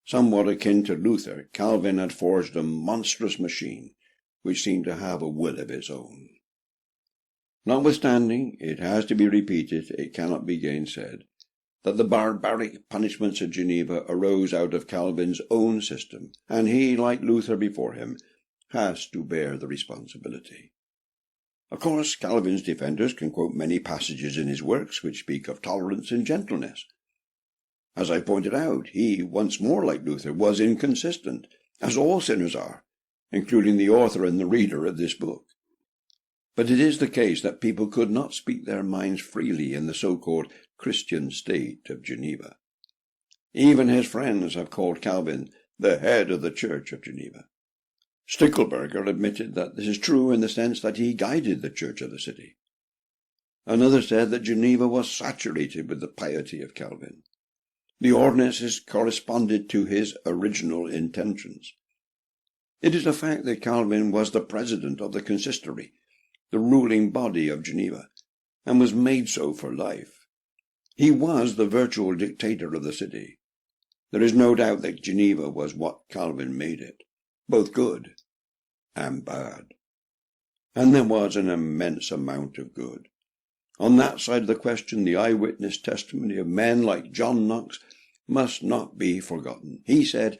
Somewhat akin to Luther, Calvin had forged a monstrous machine which seemed to have a will of its own. Notwithstanding, it has to be repeated, it cannot be gainsaid, that the barbaric punishments at Geneva arose out of Calvin's own system, and he, like Luther before him, has to bear the responsibility. Of course, Calvin's defenders can quote many passages in his works which speak of tolerance and gentleness. As I pointed out, he, once more like Luther, was inconsistent, as all sinners are, including the author and the reader of this book. But it is the case that people could not speak their minds freely in the so-called Christian state of Geneva. Even his friends have called Calvin the head of the Church of Geneva. Stickelberger admitted that this is true in the sense that he guided the church of the city. Another said that Geneva was saturated with the piety of Calvin. The ordinances corresponded to his original intentions. It is a fact that Calvin was the president of the consistory, the ruling body of Geneva, and was made so for life. He was the virtual dictator of the city. There is no doubt that Geneva was what Calvin made it, both good and bad. And there was an immense amount of good. On that side of the question, the eyewitness testimony of men like John Knox must not be forgotten. He said,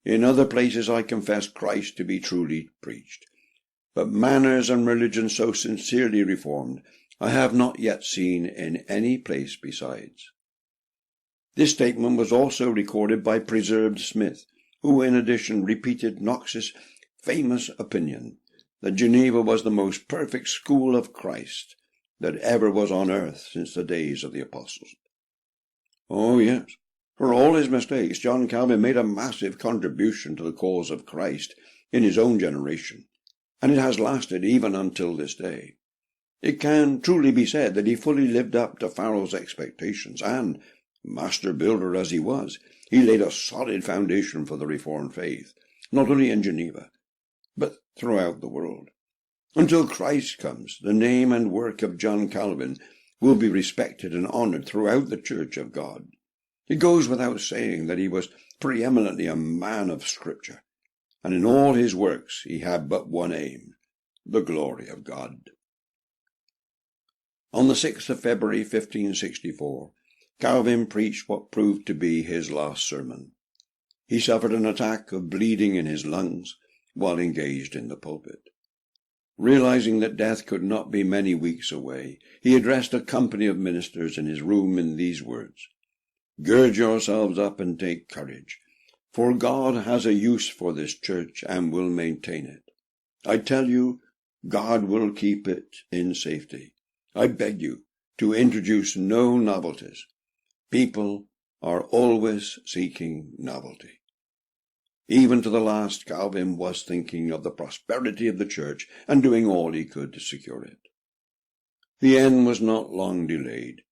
"In other places I confess Christ to be truly preached, but manners and religion so sincerely reformed I have not yet seen in any place besides." This statement was also recorded by Preserved Smith, who in addition repeated Knox's famous opinion that Geneva was the most perfect school of Christ that ever was on earth since the days of the apostles. Oh yes, for all his mistakes, John Calvin made a massive contribution to the cause of Christ in his own generation, and it has lasted even until this day. It can truly be said that he fully lived up to Farel's expectations, and, master builder as he was, he laid a solid foundation for the Reformed faith, not only in Geneva, but throughout the world. Until Christ comes, the name and work of John Calvin will be respected and honored throughout the Church of God. It goes without saying that he was preeminently a man of Scripture, and in all his works he had but one aim, the glory of God. On the 6th of February 1564, Calvin preached what proved to be his last sermon. He suffered an attack of bleeding in his lungs while engaged in the pulpit. Realizing that death could not be many weeks away, he addressed a company of ministers in his room in these words: "Gird yourselves up and take courage, for God has a use for this church and will maintain it. I tell you, God will keep it in safety. I beg you to introduce no novelties. People are always seeking novelty." Even to the last, Calvin was thinking of the prosperity of the church and doing all he could to secure it. The end was not long delayed.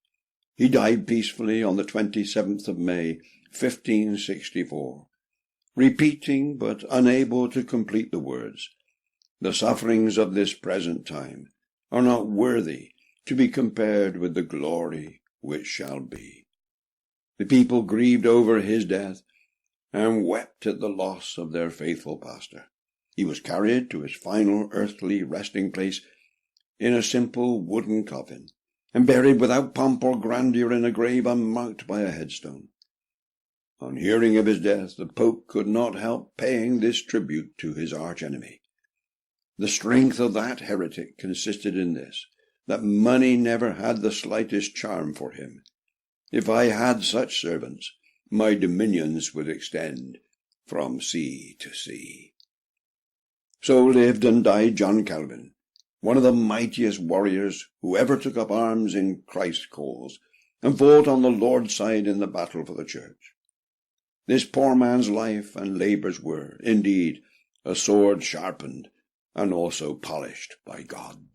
He died peacefully on the 27th of May, 1564, repeating but unable to complete the words, "The sufferings of this present time are not worthy to be compared with the glory which shall be." The people grieved over his death and wept at the loss of their faithful pastor. He was carried to his final earthly resting place in a simple wooden coffin, and buried without pomp or grandeur in a grave unmarked by a headstone. On hearing of his death, the Pope could not help paying this tribute to his arch-enemy. The strength of that heretic consisted in this, that money never had the slightest charm for him. "If I had such servants, my dominions would extend from sea to sea." So lived and died John Calvin, one of the mightiest warriors who ever took up arms in Christ's cause, and fought on the Lord's side in the battle for the church. This poor man's life and labours were, indeed, a sword sharpened and also polished by God.